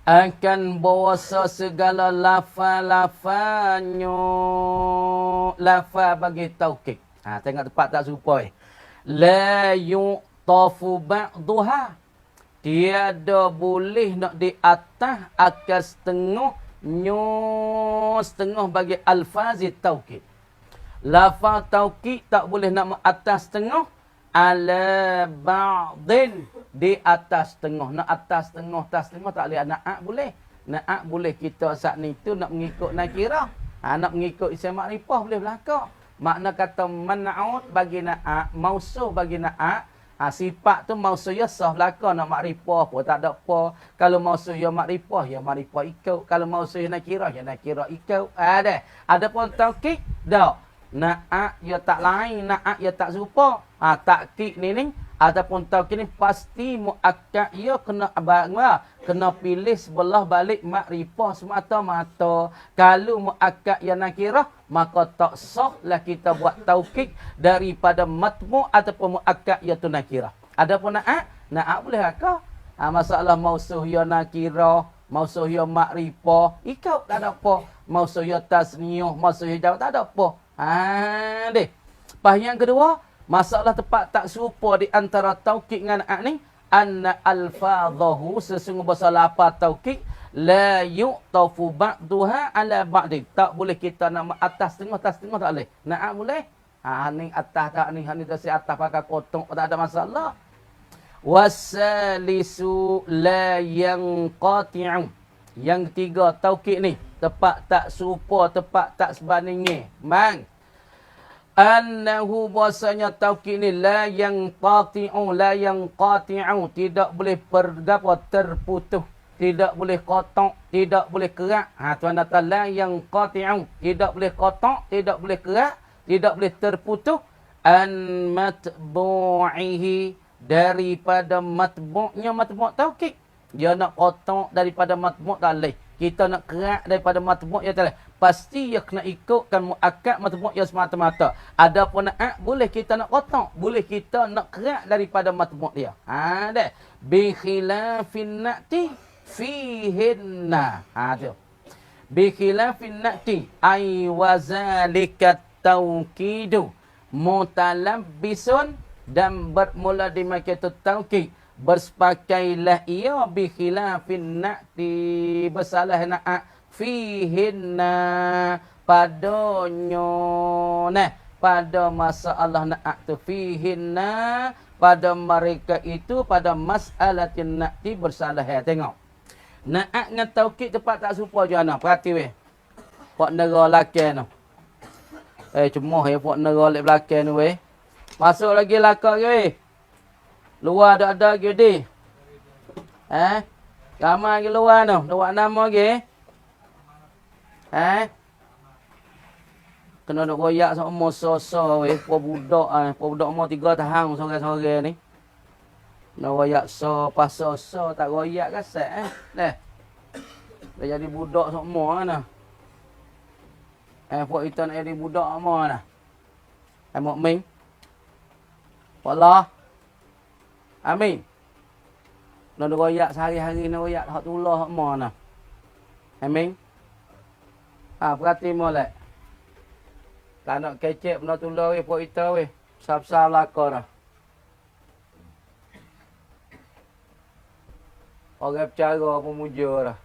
akan bahasa segala lafaz-lafaznya, lafaz bagi taukid. Tengok tepat tak serupa. La yu'tafu ba'duha, tiada boleh nak di atas akan setengah bagi alfazi taukid. Lafaz taukid tak boleh nak atas setengah, ala ba'din, di atas setengah. Nak atas setengah tak boleh. Na'at boleh. Na'at boleh kita saat ni tu nak mengikut nakirah. Nak mengikut isim makrifah boleh belaka. Makna kata man'ut bagi na'at, mausuh bagi na'at. Sifat tu mausuh ya sah belaka, nak makrifah pun tak ada apa. Kalau mausuh ya makrifah ikut. Kalau mausuh ya nakirah ikut. Ada pun taukid, dak. Na'at ya tak lain, na'at ya tak serupa. Takkid ni ataupun taukid ni pasti muakkad ia kena pilih sebelah balik makrifah semata-mata. Kalau muakkad yang nakirah, maka tak sahlah kita buat taukid daripada matbu' ataupun muakkad iaitu nakirah. Adapun na'at boleh akak. Masalah mausuh ya nakirah, mausuh ya makrifah, ikut tak ada apa. Mausuh ya tasniyah, mausuh ya jawab tak ada apa. Pas yang kedua, masalah tepat tak serupa di antara taukid dengan na'at ni, anna alfadhahu, sesungguhnya bahasa lafaz taukid la yu'tafu ba'duha ala ba'din. Tak boleh kita nak atas tengah tak boleh. Na'at boleh. Ni atas tak ni si atas pakai potong tak ada masalah. Wasalisu la yanqati'u. Yang ketiga taukid ni tepat tak serupa, tepat tak sebandingnya. Annahu, bahasanya taukid ni la yanqati'u, tidak boleh terputus, tidak boleh kotak, tidak boleh kerak. Tuan kata la yanqati'u, tidak boleh kotak, tidak boleh kerak, tidak boleh terputus. An matbu'ihi, daripada matbu'nya matbu' taukid. Dia nak kotak daripada matbu' tak boleh. Kita nak kerak daripada matbu' ya tak boleh. Pasti dia kena ikutkan muakkad matbu' ya semata-mata. Adapun na'at boleh kita nak kotak, boleh kita nak kerak daripada matbu' dia. Bi khilafin na'ti fihinna. Tu. Bi khilafin na'ti ay wazalika tauqidu mutalabbisun, dan bermula dimakai taukid. Bersepakailah ia bi khilafin na'ti, bersalah na'at fihinna, padanya. Pada masalah na'at tu fihinna, pada mereka itu, pada mas'alatin na'ti bersalah. Tengok. Na'at dengan taukid tepat tak serupa je anak. Perhati weh. Pak nera lakan tu. Cuma pak nera lek belakang tu weh. Masuk lagi lakak weh. Luar ada lagi di. Ramai lagi luar tu. Luar nama lagi. Kena duk royak sama so-so weh. Puan budak umur 3 tahun sore-sore ni. Kena royak so, pas so tak royak kasat Dah. Dah jadi budak semua nah. Puak kita nak jadi budak semua nah. Mukmin. Allah. Amin. Kena duk royak sehari-hari ni royak hak tulah semua nah. Amin. Perhati molek. Tak nak kecek benda tulah weh puak kita weh. Besar-besar belakang dah. Orang bercara pun muja dah.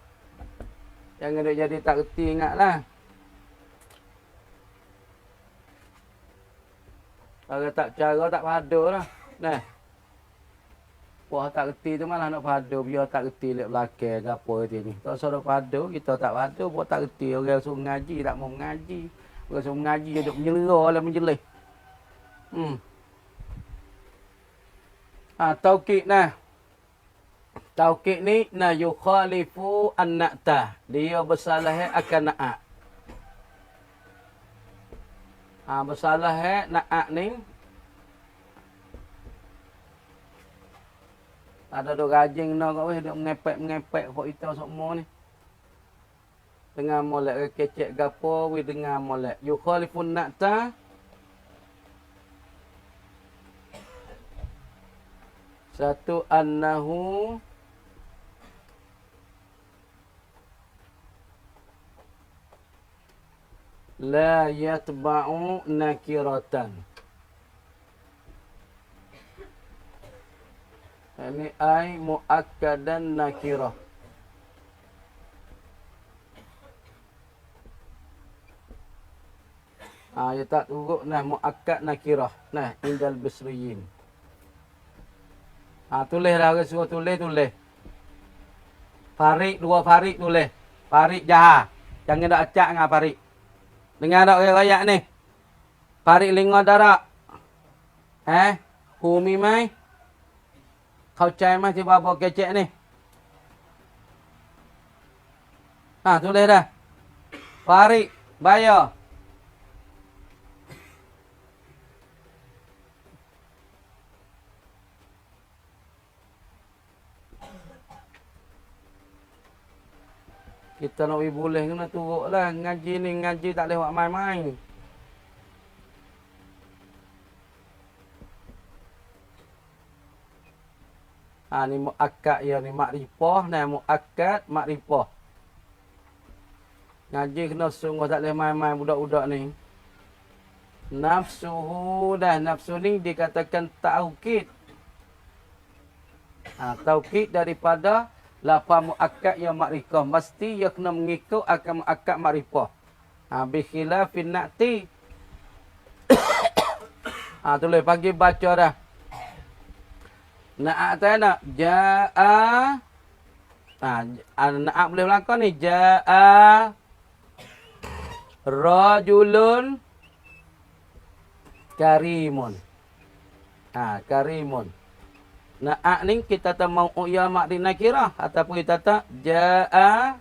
Jangan duk jadi tak reti ingatlah. Orang tak bercara tak padu dah. Nah. Puak tak reti tu malah nak padu. Biar tak reti lek belakang ke apa reti ni. Tak usah nak padu. Kita tak padu. Puak tak reti. Orang suruh mengaji tak mau mengaji. Orang suruh mengaji dia duk menjelera lah menjelih. Taukid nah. Taukid ni na yukhalifu an-na'ta. Dia bersalah akan na'at. Bersalah na'at ni. Ada duk rajin nak kat weh duk mengepek-mengepek kok kita semua ni. Dengan molek kecek gapo weh dengan molek. Yukhalifu an-na'ta. Satu annahu la yatba'u nakiratan. Ini ay muakkadan nakirah. Ya tak turut nah muakkad nakirah. Nah indal basriyin. Tulis lah orang suruh tulis. Farid, 2 Farid tulis. Farid Jaha. Jangan dak acak dengan Farid. Dengar tak rakyat ni? Farid Lingor darak. Humi mai. Kau cai mai si bapa kecek ni. Tulis dah. Farid, bayar. Kita nak boleh kena turut lah. Ngaji ni ngaji tak boleh buat main-main. Ni muakkad ya ni makrifah. Muakkad makrifah. Ngaji kena sungguh tak boleh main-main budak-budak ni. Nafsuhu dah. Nafsu ni dikatakan taukid. Taukid daripada lafaz muakkad yang makrifah. Mesti ia kena mengikut akan muakkad makrifah. Bikhilafin na'ti. Tulis pagi baca dah. Na'at tak nak. Ja'a. Na'at boleh belakang ni. Ja'a. Rajulun. Karimun. Karimun. Na'at ni kita tak mau ya mak di nakirah. Ataupun kita tak ja'a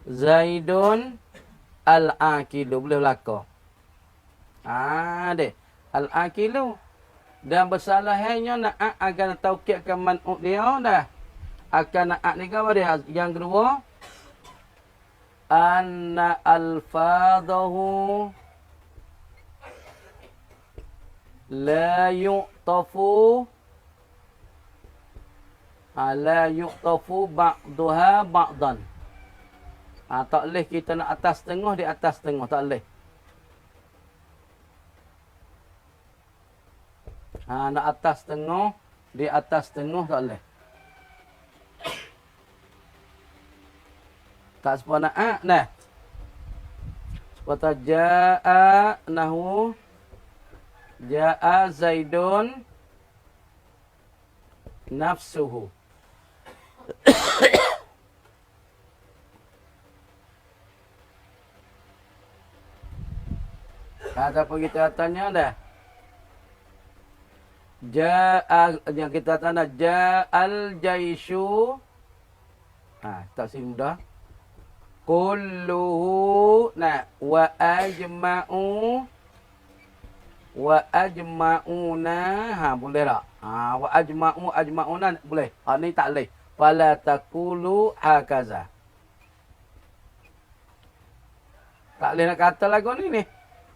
Zaidun al-akilu. Boleh belakang. Deh. Al-akilu. Dan bersalahnya na'at agar taukid akan man'ud dia dah. Akan na'at ni apa dia? Yang kedua. Anna al-fadahu la yu'tafu la yuqtafu ba'daha ba'dan. Tak boleh kita nak atas tengah di atas tengah. Tak boleh. Nak atas tengah di atas tengah tak boleh. Tak sepana nah. Sepata ja'a nahu ja'a Zaidun nafsuhu. Ataupun kita tanya dah. Yang kita tanya ja'al jaishu. Tak si mudah. kulluhu nah wa ajma'una boleh tak? Wa ajma'una boleh. Ni tak boleh. Fala taqulu hakaza. Tak boleh nak kata lagu ni.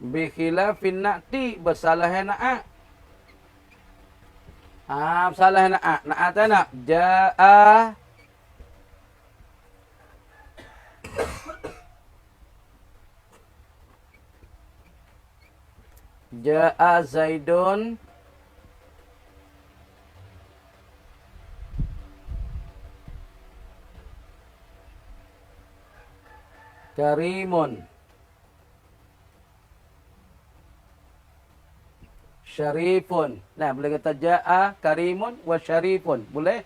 Bi khilafin na'ti bersalah na'at. Bersalah na'at. Na'at tak nak? Ja'a Zaidun Karimun Syarifun. Nah, boleh kata Ja'a Karimun wa Syarifun. Boleh?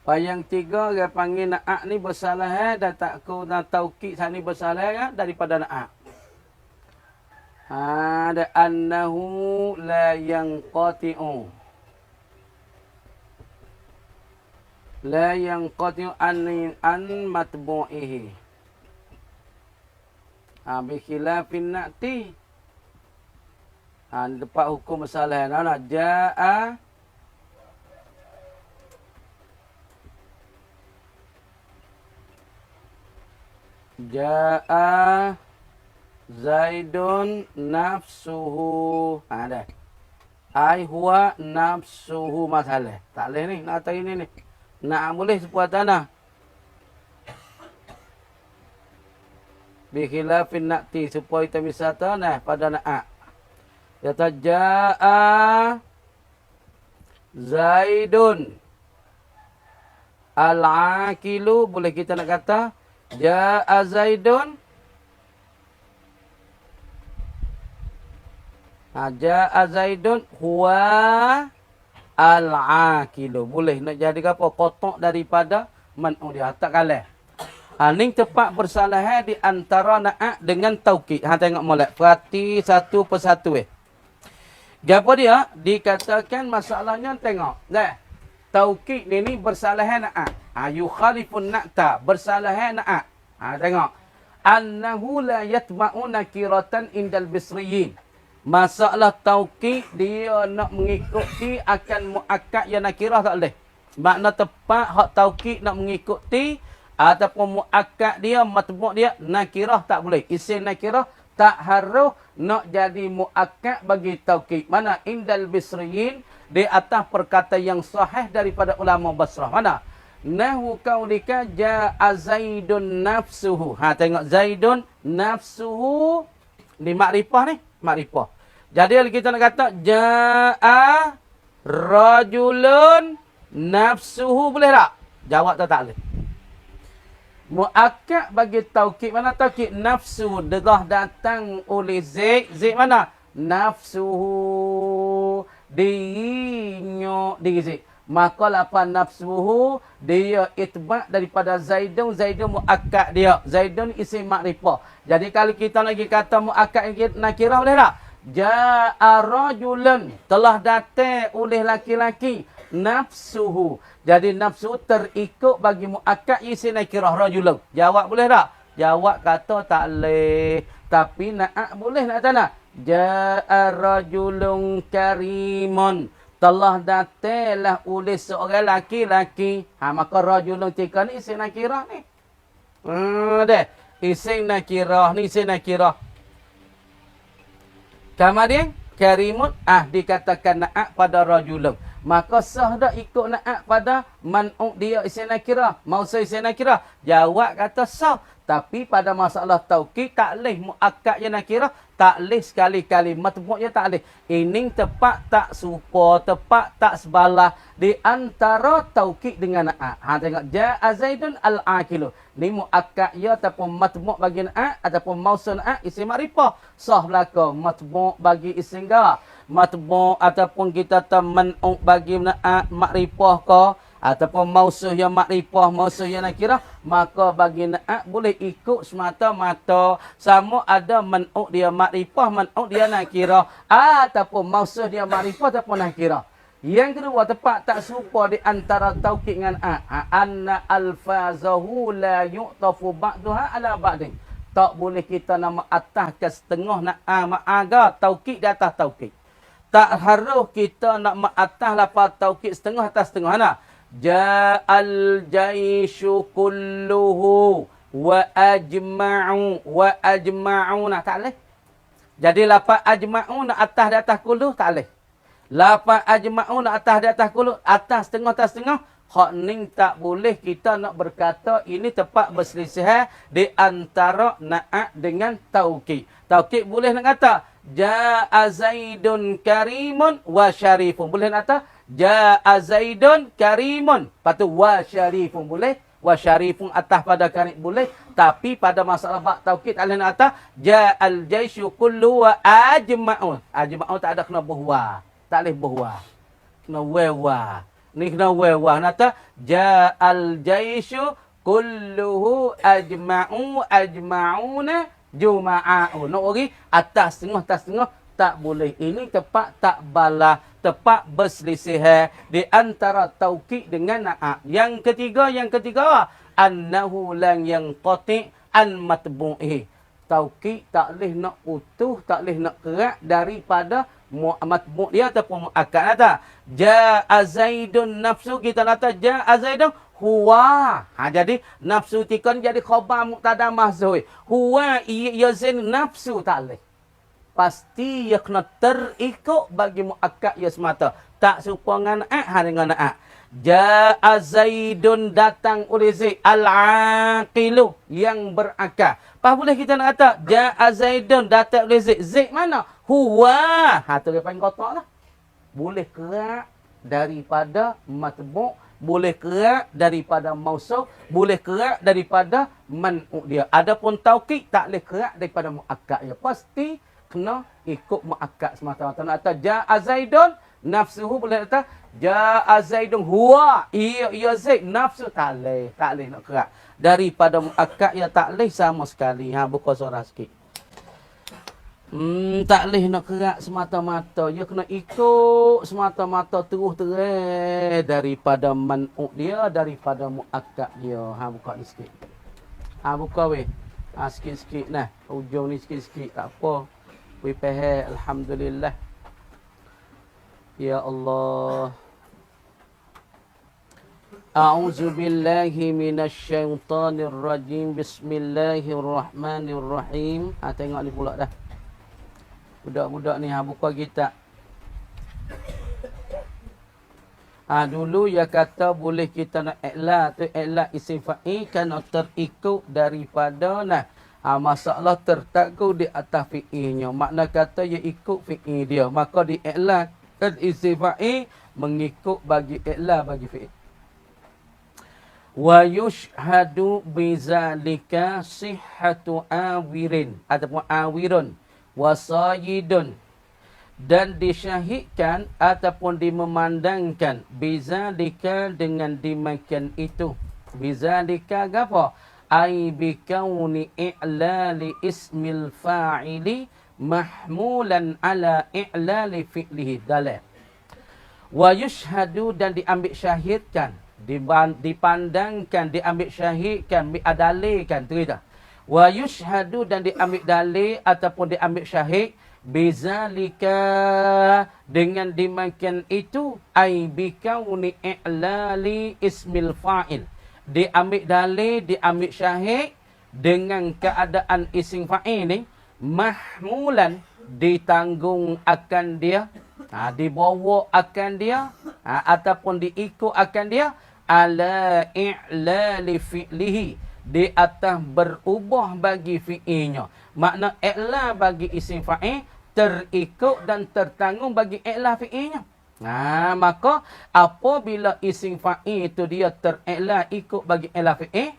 Yang tiga dia panggil na'at ni bersalah dan tak ku dan taukid sani bersalah daripada na'at. Ada annahu la yanqati'u. La yanqati'u an matbu'ihi. Bi khilafin na'ti. Dapat hukum bersalah. Nah, ja'a Ja'a Zaidun nafsuhu. Dah. Ai huwa nafsuhu masalah. Tak boleh ni. Nak tahu ini ni. Nak boleh sepuas tanah. Bi khilafin na'ti. Supaya kita bisa tahu nah pada na'at. Kata Ja'a Zaidun al-aqilu. Boleh kita nak kata Ja'a Zaidun. Ja'a Zaidun huwa al-aqilu. Boleh nak jadi apa? Kotak daripada man'u dia. Tak kalah. Ni tepat bersalah di antara na'at dengan taukid. Tengok molek. Perhati satu persatu Apa dia? Dikatakan masalahnya tengok. Taukid ni bersalah na'at. Yukhalifun na'ta. Bersalah na'at. Tengok. Annahu la yatma'u nakiratan indal bisriyin. Masalah taukid dia nak mengikuti akan mu'akkad yang nakirah tak boleh. Makna tepat hak taukid nak mengikuti ataupun mu'akkad dia, matbu' dia nakirah tak boleh. Isim nakirah tak harus nak jadi mu'akkad bagi taukid. Mana indal bisriyin di atas perkata yang sahih daripada ulama Basrah. Mana? Nahu kaulika ja'a Zaidun nafsuhu. Tengok Zaidun nafsuhu. Ni makrifah ni. Makrifah. Jadi kalau kita nak kata ja'a rajulun nafsuhu. Boleh tak? Jawab tak boleh. Mu'akkad bagi taukid. Mana taukid? Nafsu. Telah datang oleh Zaid. Zaid mana? Nafsuhu. Dirinya. Diri Zaid. Maka lapan nafsuhu. Dia itba' daripada Zaidun. Zaidun mu'akkad dia. Zaidun isim makrifah. Jadi kalau kita lagi kata mu'akkad nakirah boleh tak? Ja'a rajulun. Telah datang oleh laki-laki. Nafsuhu. Jadi nafsu terikut bagi mu'akkad isim nakirah rajulun. Jawab boleh tak? Jawab kata tak boleh. Tapi na'at boleh nak tak nak? Ja'a rajulun karimun. Telah datanglah oleh seorang laki-laki. Maka rajulun tika ni isim nakirah ni. Dah. Isim nakirah ni isim nakirah. Kemudian karimun dikatakan na'at pada rajulun. Maka sah dah ikut na'at pada man'u dia isim nakirah. Mausul isim nakirah. Jawab kata sah. Tapi pada masalah taukid tak leh mu'akkad yang nakirah. Tak leh sekali-kali. Matbu'nya tak leh. Ini tepat tak serupa. Tepat tak sebalah. Di antara taukid dengan na'at. Tengok. Ja'a Zaidun al-aqilu. Ni mu'akkad ya ataupun matbu' bagi na'at. Ataupun mausul na'at isim makrifah. Sah belaka. Matbu' bagi isim ga. Matbu' ataupun kita man'u bagi na'at makrifah ka. Ataupun mausuh yang makrifah, mausuh yang nakirah, maka bagi na'at boleh ikut semata-mata sama ada man'u dia makrifah, man'u dia nakirah, ataupun mausuh dia makrifah ataupun nakirah. Yang kedua, tepat tak serupa di antara taukid dengan anna alfazahu la yu'tafu ba'daha ala ba'din. Tak boleh kita nama atas ke setengah nak ma'aga taukid di atas taukid. Tak harus kita nak atas lafaz taukid setengah atas setengah. Nah, ja'al jaishu kulluhu wa ajma'u nak tak boleh. Jadi lafaz ajma'u nak atas di atas kullu tak boleh. Lafaz ajma'un atas di atas kullu, atas setengah. Hak ning tak boleh kita nak berkata ini tepat berselisih di antara na'at dengan taukid. Taukid boleh nak kata ja'a Zaidun karimun wa syarifun. Boleh nak kata ja'a Zaidun karimun. Lepas tu wa syarifun boleh. Wa syarifun atas pada karim boleh. Tapi pada masalah bab taukid tak boleh nak kata ja'al jaisyu kullu wa ajma'un. Ajma'un tak ada kena buhwa. Tak boleh buhwa. Kena wewa. Ni kena wewa. Nata ja'al jaisyu kulluhu ajma'una juma'a'u. Nak bagi atas setengah tak boleh. Ini tepat tak bala. Tepat berselisih di antara taukid dengan na'at. Yang ketiga annahu lan yanqati an matbu'ihi. Taukid tak boleh nak utuh, tak boleh nak kerak daripada matbu' dia ataupun mu'akkad. Kata ja'a Zaidun nafsu, kita kata ja'a Zaidun huwa. Jadi nafsu tikon jadi khabar mubtada mahzuf. Huwa yazin nafsu tak boleh. Pasti ia kena terikut bagi mu'akkad ia semata. Tak serupa dengan dengan na'at. Ja'a Zaidun datang oleh Zaid al-aqilu yang berakal. Apa boleh kita nak kata ja'a Zaidun datang oleh Zaid. Zaid mana? Huwa. Tu dia panggil kotak lah. Boleh kerak daripada matbu', boleh kerak daripada mausuf, boleh kerak daripada man'u dia. Adapun taukid tak boleh kerak daripada mu'akkad. Ya pasti kena ikut mu'akkad semata-mata. Nak kata ja'a Zaidun nafsuhu, boleh kata ja'a Zaidun huwa. Ia Zaid nafsu tak boleh nak kerak daripada mu'akkad ya tak boleh sama sekali. Buka suara sikit. Tak boleh nak kerak semata-mata. Dia kena ikut semata-mata terus daripada man'u dia, daripada mu'akkad dia. Buka ni sikit. Buka weh. Sikit-sikit nah. Hujung ni sikit-sikit. Tak apa. Weh peheh. Alhamdulillah. Ya Allah. A'udzu billahi minasy syaithanir rajim. Bismillahirrahmanirrahim. Tengok ni pula dah. Budak-budak ni buka kitab. Dulu ya kata boleh kita nak i'la tu i'la isim fa'il kan terikut daripada masalah tertaku di atas fi'ilnya. Makna kata ia ikut fi'il dia. Maka di i'la kan isim fa'il mengikut bagi i'la bagi fi'il. Wa yushhadu bizalika sihhatu awirin ataupun awirun wasayidun, dan disyahidkan ataupun dimemandangkan bizalika dengan dimakan itu. Bizalika apa? Ai bikauni i'lali ismil fa'ili mahmulan ala i'lali fi'lihi dalil. Wa yushhadu, dan diambil syahidkan, dipandangkan, diambil syahidkan, diadalilkan tu kita. Wa yushhadu, dan diambil dalil ataupun diambil syahid bizalika dengan dimakan itu ai bikauni i'lali ismil fa'il. Diambil dalil, diambil syahid dengan keadaan isim fa'il ni mahmulan, ditanggung akan dia, dibawa akan dia, ataupun diikut akan dia ala i'lali fi'lihi, di atas berubah bagi fi'ilnya. Makna i'la bagi isim fa'il terikut dan tertanggung bagi i'la fi'ilnya. Maka apabila isim fa'il itu dia ter'ila ikut bagi i'la fi'il,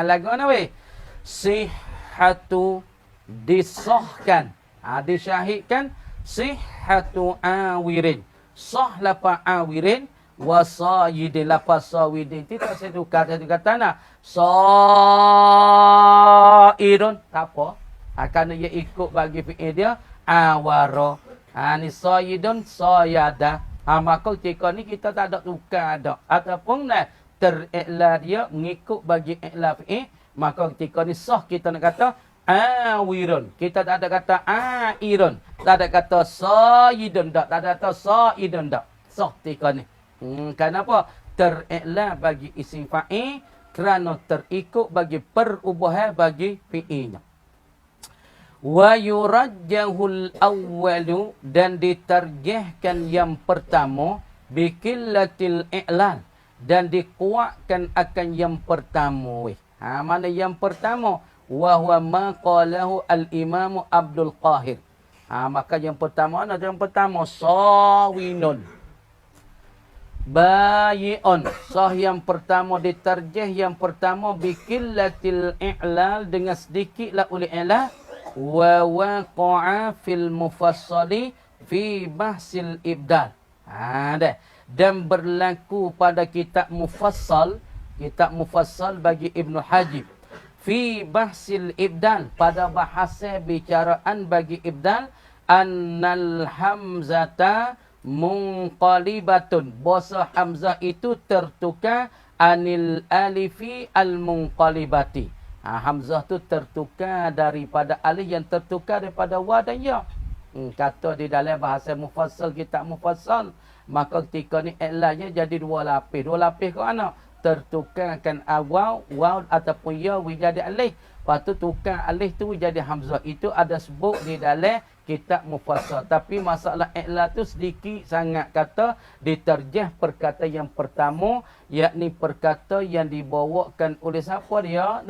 lagu mana weh? Sihhatu disahkan, disyahidkan sihhatu awirin. Sah lapa awirin wasayidin. Lapa sawidin itu tak satu kata nak saidun tak apa, kerana ia ikut bagi fi'il dia awara. Ni sayidun sayada. Maka ketika ni kita tak ada tukar dak. Ataupun teriklah dia mengikut bagi iklah fi'il. Maka ketika ni sah kita nak kata awirun. Kita tak ada kata airun. Tak ada kata sayidun dak. Tak ada kata saidun dak. Sah ketika ni. Kenapa? Teriklah bagi isim fa'il kerana terikut bagi perubahan bagi fi'ilnya. Wa yurajjahul awwalu dan ditarjihkan yang pertama biqillatil i'lan dan dikuatkan akan yang pertama. Mana yang pertama? Wa huwa ma qalahu al-Imam Abdul Qahir. Maka yang pertama sawinun. Bayi'un. Sah yang pertama ditarjih yang pertama biqillatil i'lal dengan sedikitlah oleh i'lal wa waqa'a fil mufassali fi bahsil ibdal. Dan berlaku pada kitab mufassal bagi Ibnu Hajib fi bahsil ibdal pada bahasa bicaraan bagi ibdal annal hamzata munqalibatun. Bahasa hamzah itu tertukar anil alifi al munqalibati. Hamzah tu tertukar daripada alif yang tertukar daripada wa dan ya. Kata di dalam bahasa mufassal, kitab mufassal, maka ketika ni i'lanya jadi dua lapis. Dua lapis ke mana? Tertukarkan waw ataupun ya jadi alif. Lepas tu tukar alif tu jadi hamzah. Itu ada sebut di dalam kitab mufassal. Tapi masalah i'la tu sedikit sangat kata diterjah perkata yang pertama, yakni perkata yang dibawakan oleh siapa dia?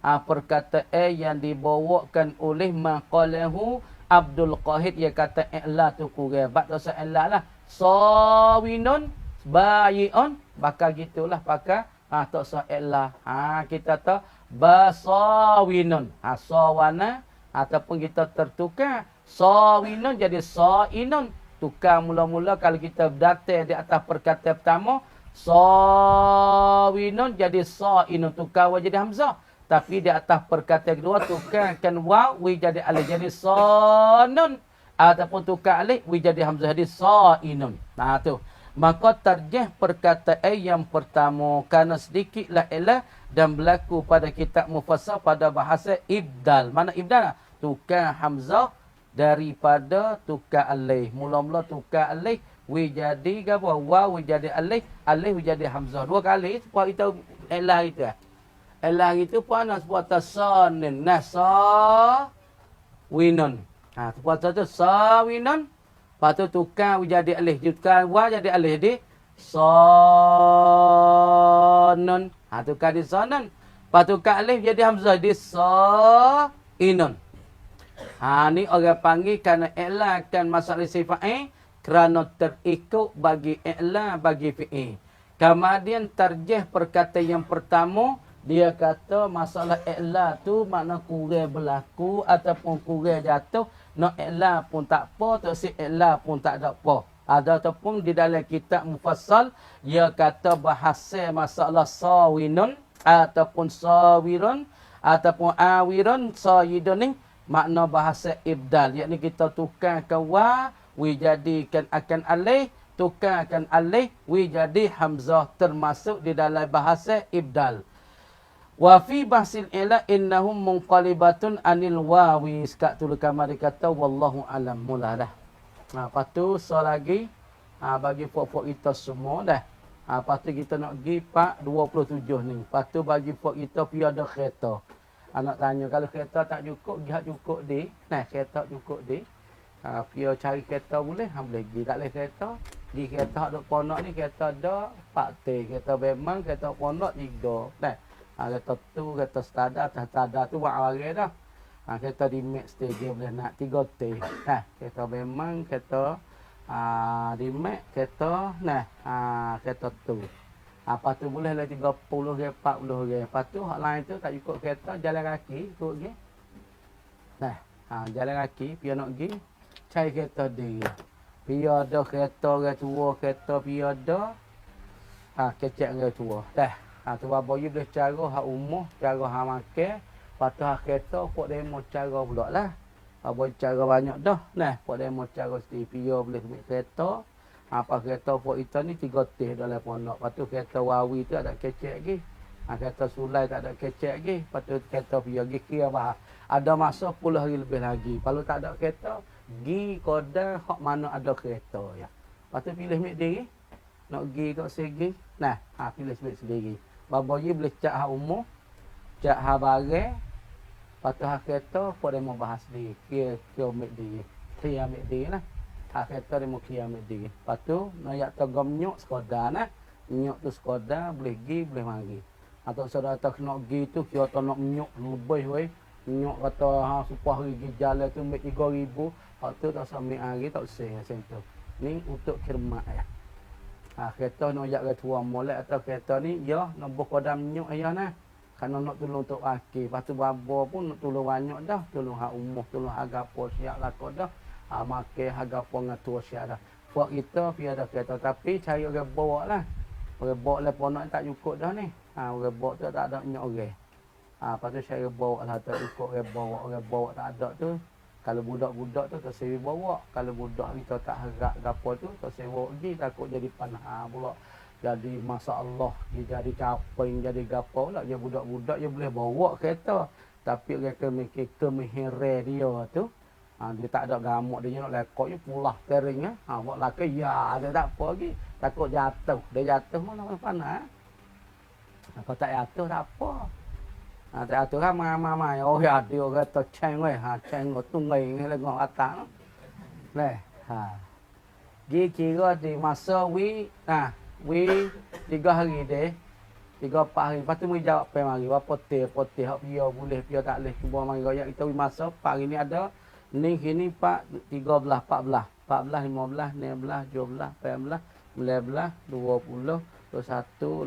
Perkata yang dibawakan oleh maqalahu Abdul Qahir, ia kata i'la tu kurang. Bab dosa i'la lah. Sawinun bayi'un, bakal gitulah pakai tak sah i'la. Kita tahu basawinun. Sawana ataupun kita tertukar sawinun jadi sainun. Tukar mula-mula kalau kita datang di atas perkataan pertama sawinun jadi sainun, tukar wa jadi hamzah. Tapi di atas perkataan kedua tukarkan waw wi jadi alif jadi sanun ataupun tukar alif wi jadi hamzah jadi sainun. Tu. Maka tarjih perkataan yang pertama kerana sedikitlah i'la dan berlaku pada kitab mufassal pada bahasa ibdal. Mana ibdal? Tukar hamzah daripada tukar alif. Mula-mula tukar alif wi jadi apa? Waw wi jadi alif, alif wi jadi hamzah. Dua kali sebab itu i'la itu. I'la itu panas buat sanin. Sawinun. Buat tu sawinun. Lepas tu tukar jadi alif. Tukar wa jadi alif di sanun. Tukar di sanun. Lepas tukar alif jadi hamzah di sainun. Ni orang panggil kerana i'la kan masalah sifat kerana terikut bagi i'la bagi fi'il. Kemudian tarjih perkataan yang pertama, dia kata masalah i'la tu makna kurang berlaku ataupun kurang jatuh. Nak i'la pun tak apa, tak si i'la pun tak ada apa. Ada ataupun di dalam kitab mufassal, dia kata bahasa masalah sawinun ataupun sawirun ataupun awirun sayidun ni makna bahasa ibdal. Yakni kita tukarkan wa, wi jadikan akan alif, tukarkan alif, wi jadi hamzah, termasuk di dalam bahasa ibdal. Wa fi bahsil ila innahum munqalibatun anil wawi. Sekat tu kamar kata wallahu alam mula dah. Lepas tu so lagi bagi pokok kita semua dah. Lepas tu kita nak pergi part 27 ni. Lepas tu bagi pokok kita piada kereta. Anak tanya kalau kereta tak cukup, jihad cukup di. Kereta cukup di. Pia cari kereta boleh, boleh pergi. Tak boleh kereta. Di kereta duk ponok ni kereta ada 4 T. Kereta memang kereta ponok 3. Kereta tu, kereta stada tu buat awal dah. Kereta di Max dia boleh nak 3 T. Kereta memang, kereta di Max, kereta, kereta tu. Lepas tu boleh lah 30 ke 40 ke. Lepas tu hak lain tu tak cukup kereta, jalan kaki, ikut ke. Jalan kaki, pergi nak pergi, cari kereta dia. Piada kereta orang tua, kereta piada, kecek orang tua. Tu bapa you boleh cara hak umur, cara hak makan. Lepas tu hak kereta, pok demo cara pula lah. Apa cara banyak dah. Pok demo cara stipia boleh ambil kereta. Apa kereta pok itu ni 3 teh dalam pondok. Lepas tu kereta wawi tu ada kecek lagi. Kereta sulai tak ada kecek lagi. Lepas tu kereta pergi lagi kira bah. Ada masa 10 hari lebih lagi. Kalau tak ada kereta, gi koda hak mana ada kereta ya. Lepas tu pilih mik diri. Nak pergi kat segi. Nah, pilih mik sendiri. Baboyi boleh cak hak umur, cak hak barang. Lepas tu hak kereta, pok dia mau bahas sendiri. Kira mik diri. Kira mik diri lah. Hak kereta dia mau kira mik diri. Lepas tu, nak togom nyuk sekoda nah. Nyuk tu sekoda, boleh pergi, boleh mari. Atau saudara tak nak pergi tu, kira tak nak nyuk lebih weh. Nyok kata supaya hari pergi jalan tu ambil 3,000. Hak tu tak sampai hari tak usah macam tu. Ni untuk khidmat ya. Kereta nak ajak ke tua molek atau kereta ni ya nak buh kodam nyok ayah nah. Kerana nak tolong untuk kaki. Lepas tu babo pun nak tolong banyak dah. Tolong hak umur, tolong harga apa siap lakon dah. Makan harga apa ngatur siap dah. Buat kita pergi ada kereta tapi cari orang bawa lah. Orang bawa lah ponok tak cukup dah ni. Orang bawa tu tak ada nyok orang. Lepas tu saya bawa lah tak ikut orang bawa tak ada tu. Kalau budak-budak tu tersewi bawa. Kalau budak kita tak harap gapo tu tersewi bawa pergi takut jadi panah pula. Jadi masalah, dia jadi caping, jadi gapo pula. Dia budak-budak dia boleh bawa kereta. Tapi mereka mikir kemihire dia tu. Dia tak ada gamuk dia nak lekok je pulah tering buat laki ya dia tak apa lagi. Takut jatuh. Dia jatuh mana panah. Kalau tak jatuh tak apa. Tak tu kan mama oh ya dia kata ceng weh ceng tungai ni lagu atas leh dia kira di masa wi 3 hari deh 3-4 hari lepas tu mu jawab pe mari apa pote hak dia boleh dia tak boleh cuba mari royak kita masa 4 hari ni ada ni kini 13 14 15 16 17 18 19 20 21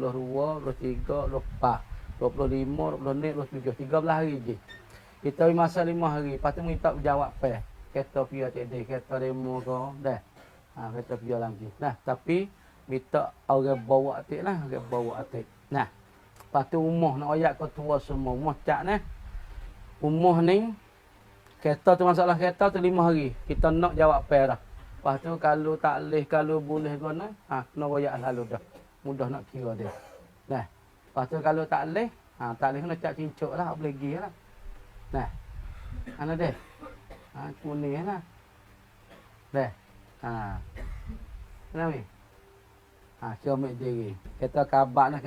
22 23 24 25, 26, 27, 13 hari je. Kita masa 5 hari. Lepas tu kita jawab pe. Kereta pia tak ada. Kereta demo ke. Dah. Kereta pia lagi. Nah, tapi minta orang bawa atik lah. Orang bawa atik. Nah. Lepas tu umur nak ayak ke tua semua. Umur cak nah. Umur ni. Kereta tu masalah kereta tu 5 hari. Kita nak jawab pe dah. Lepas tu kalau tak boleh, kalau boleh guna. Kena ayak lalu dah. Mudah nak kira dia. Nah. Lepas tu kalau tak boleh, tak boleh kena cak cincuk lah, boleh pergi lah. Nah, mana dia? Kuning lah. Dah. Kenapa ni? Ciumik diri. Kereta kabak lah,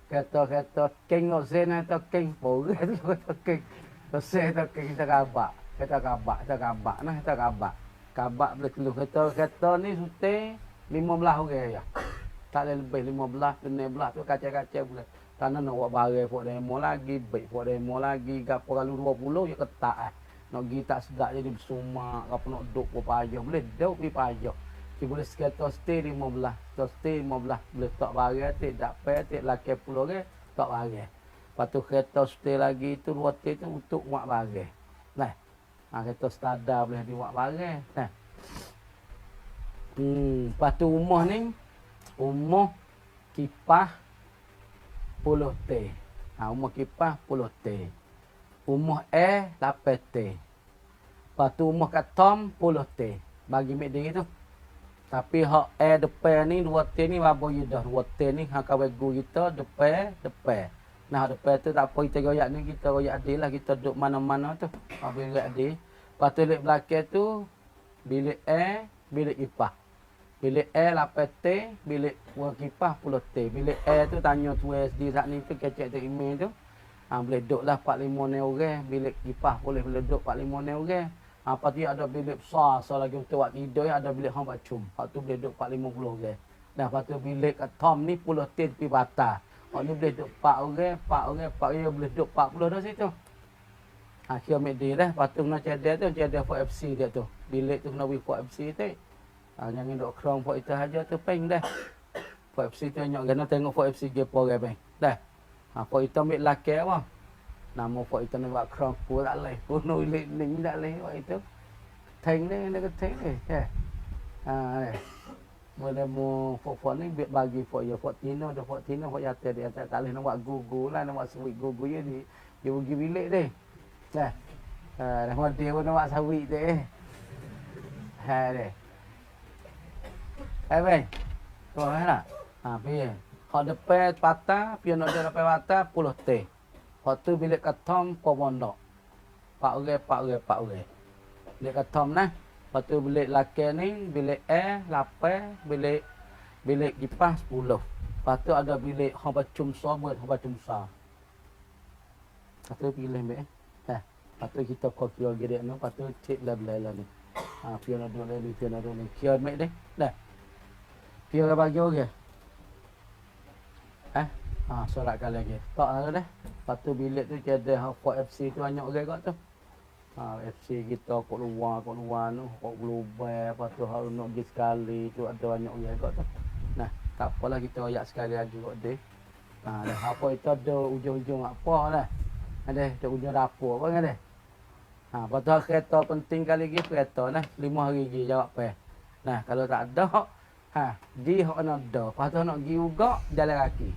kereta king ozen lah, kereta king pura tu, kereta king. Ozen tu king, kereta kabak. Kereta kabak lah, kereta kabak. Kabak boleh keluar. Kereta ni suti 15 orang ya. Tak boleh lebih 15, 16 tu kacau-kacau boleh. Kerana nak buat barang buat demo lagi, baik buat demo lagi, gapo kalau 20 je ketak Nak pergi tak sedap jadi bersumak, gapo nak duk buat payah, boleh duk pergi payah. Dia boleh sekata stay 15, stay 15, boleh tak barang, tak dapat, laki puluh orang, tak barang. Lepas tu kereta stay lagi tu, 2 tu untuk buat barang. Nah, kereta standar boleh dibuat barang. Nah. Lepas tu rumah ni, umur kipah 10 T. Umur kipah 10 T. Umur 8 T. Lepas tu umur katom 10 T. Bagi mek diri tu. Tapi hak depan ni 2 T ni babo je dah. 2 T ni hak kawan guru kita depan. Nah depan tu tak apa kita royak ni, kita royak adil lah, kita duduk mana-mana tu. Bilik adil. Lepas tu bilik belakang tu bilik bilik kipah. Bilik 8 T, bilik kipah 10 T. Bilik tu tanya tu SD saat ni tu kecek tu email tu. Boleh duduk lah 4-5 ni orang. Bilik kipah boleh duduk 4-5 ni orang. Lepas tu ada bilik besar. So lagi untuk buat tidur ada bilik hang bacum. Lepas tu boleh duduk 4-50 orang. Dan lepas tu bilik Tom ni 10 T tepi batas. Hak ni boleh duduk 4 orang boleh duduk 40 dah situ. Kira ambil dia dah. Lepas tu kena cedek tu, cedek for FC dia tu. Bilik tu kena beri for FC tu. Jangan duk kerong for itu aja tu peng dah. For FC tu nyok kena tengok for FC dia por peng. Dah. For itu ambil laki apa? Nama for itu nak buat kerong pun tak leh. Bunuh ling tak leh for itu. Teng ni dia kata ni. Boleh mu for ni bagi for ya for Tino for jatuh dia tak leh nak buat gugu lah, nak buat sweet gugu je dia pergi bilik dia. Dah. Nama dia pun nak buat sawit dia. Dia. bang. Tu lah. Pi. Hak depan patah, pi nak depan patah 10 teh. Hak tu bilik katom pemondok. 4 orang. Bilik katom nah. Lepas tu bilik laki ni, bilik air 8, bilik kipas 10. Lepas tu ada bilik hang bacum sobat, hang bacum besar. Lepas tu pilih mbak. Lepas tu kita kau kira gerak ni, lepas tu cek belah-belah ni. Pion ada ni, pion ada ni. Kira mbak ni. Dah. Pion bagi orang. Solat kali lagi. Tak ada dah. Lepas tu bilik tu ada hak FC tu banyak orang kat tu. FC kita kat luar tu, kat global, lepas tu hak nak pergi sekali tu ada banyak orang kat tu. Nah, tak apalah kita ayak sekali lagi kat dia. Dah apa itu ada ujung-ujung apa dah. Ada ujung dapur apa kan dah. Lepas tu kereta penting kali lagi kereta nah 5 hari lagi jawab pe. Nah, kalau tak ada di hak nak ada. Lepas tu nak pergi juga jalan kaki.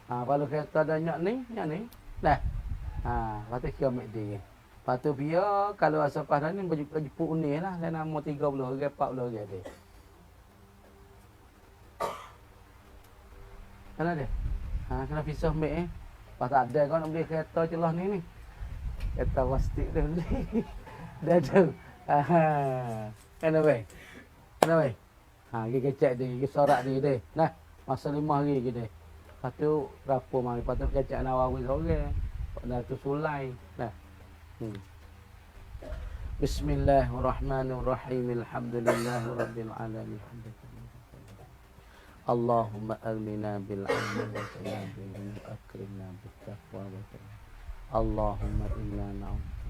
Kalau kereta ada nyak ni. Dah. Lepas tu kira ambil dia. Lepas tu biar kalau asal padan ni berjepuk ni lah. Lain nama 30 orang, 40 orang dia. Kenapa dia? Kena pisah ambil Lepas tak ada kau nak beli kereta celah ni. Kereta plastik tu beli. Dah tu. Kenapa? Pergi kecek dia, pergi sorak dia. Nah, masa 5 hari lagi dia. Lepas tu berapa mari. Lepas tu kecek Nawawi seorang. Dah tu sulai. Nah. Bismillahirrahmanirrahim. Alhamdulillahirabbil alamin. Allahumma aghnina bil 'ilmi wa salamina akrimna bit taqwa wa Allahumma inna na'udzu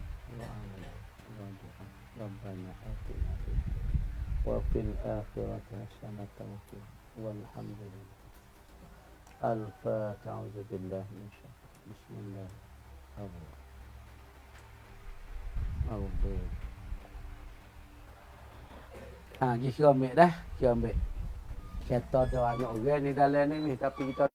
Rabbana atina wa fil akhirati hasanatan walhamdulillah. Al-Fatiha. A'udzu billahi minasy syaitanir Bismillah. Kira ambil dah. Kira ambil. Kereta tu banyak orang ni dalam ni. Tapi kita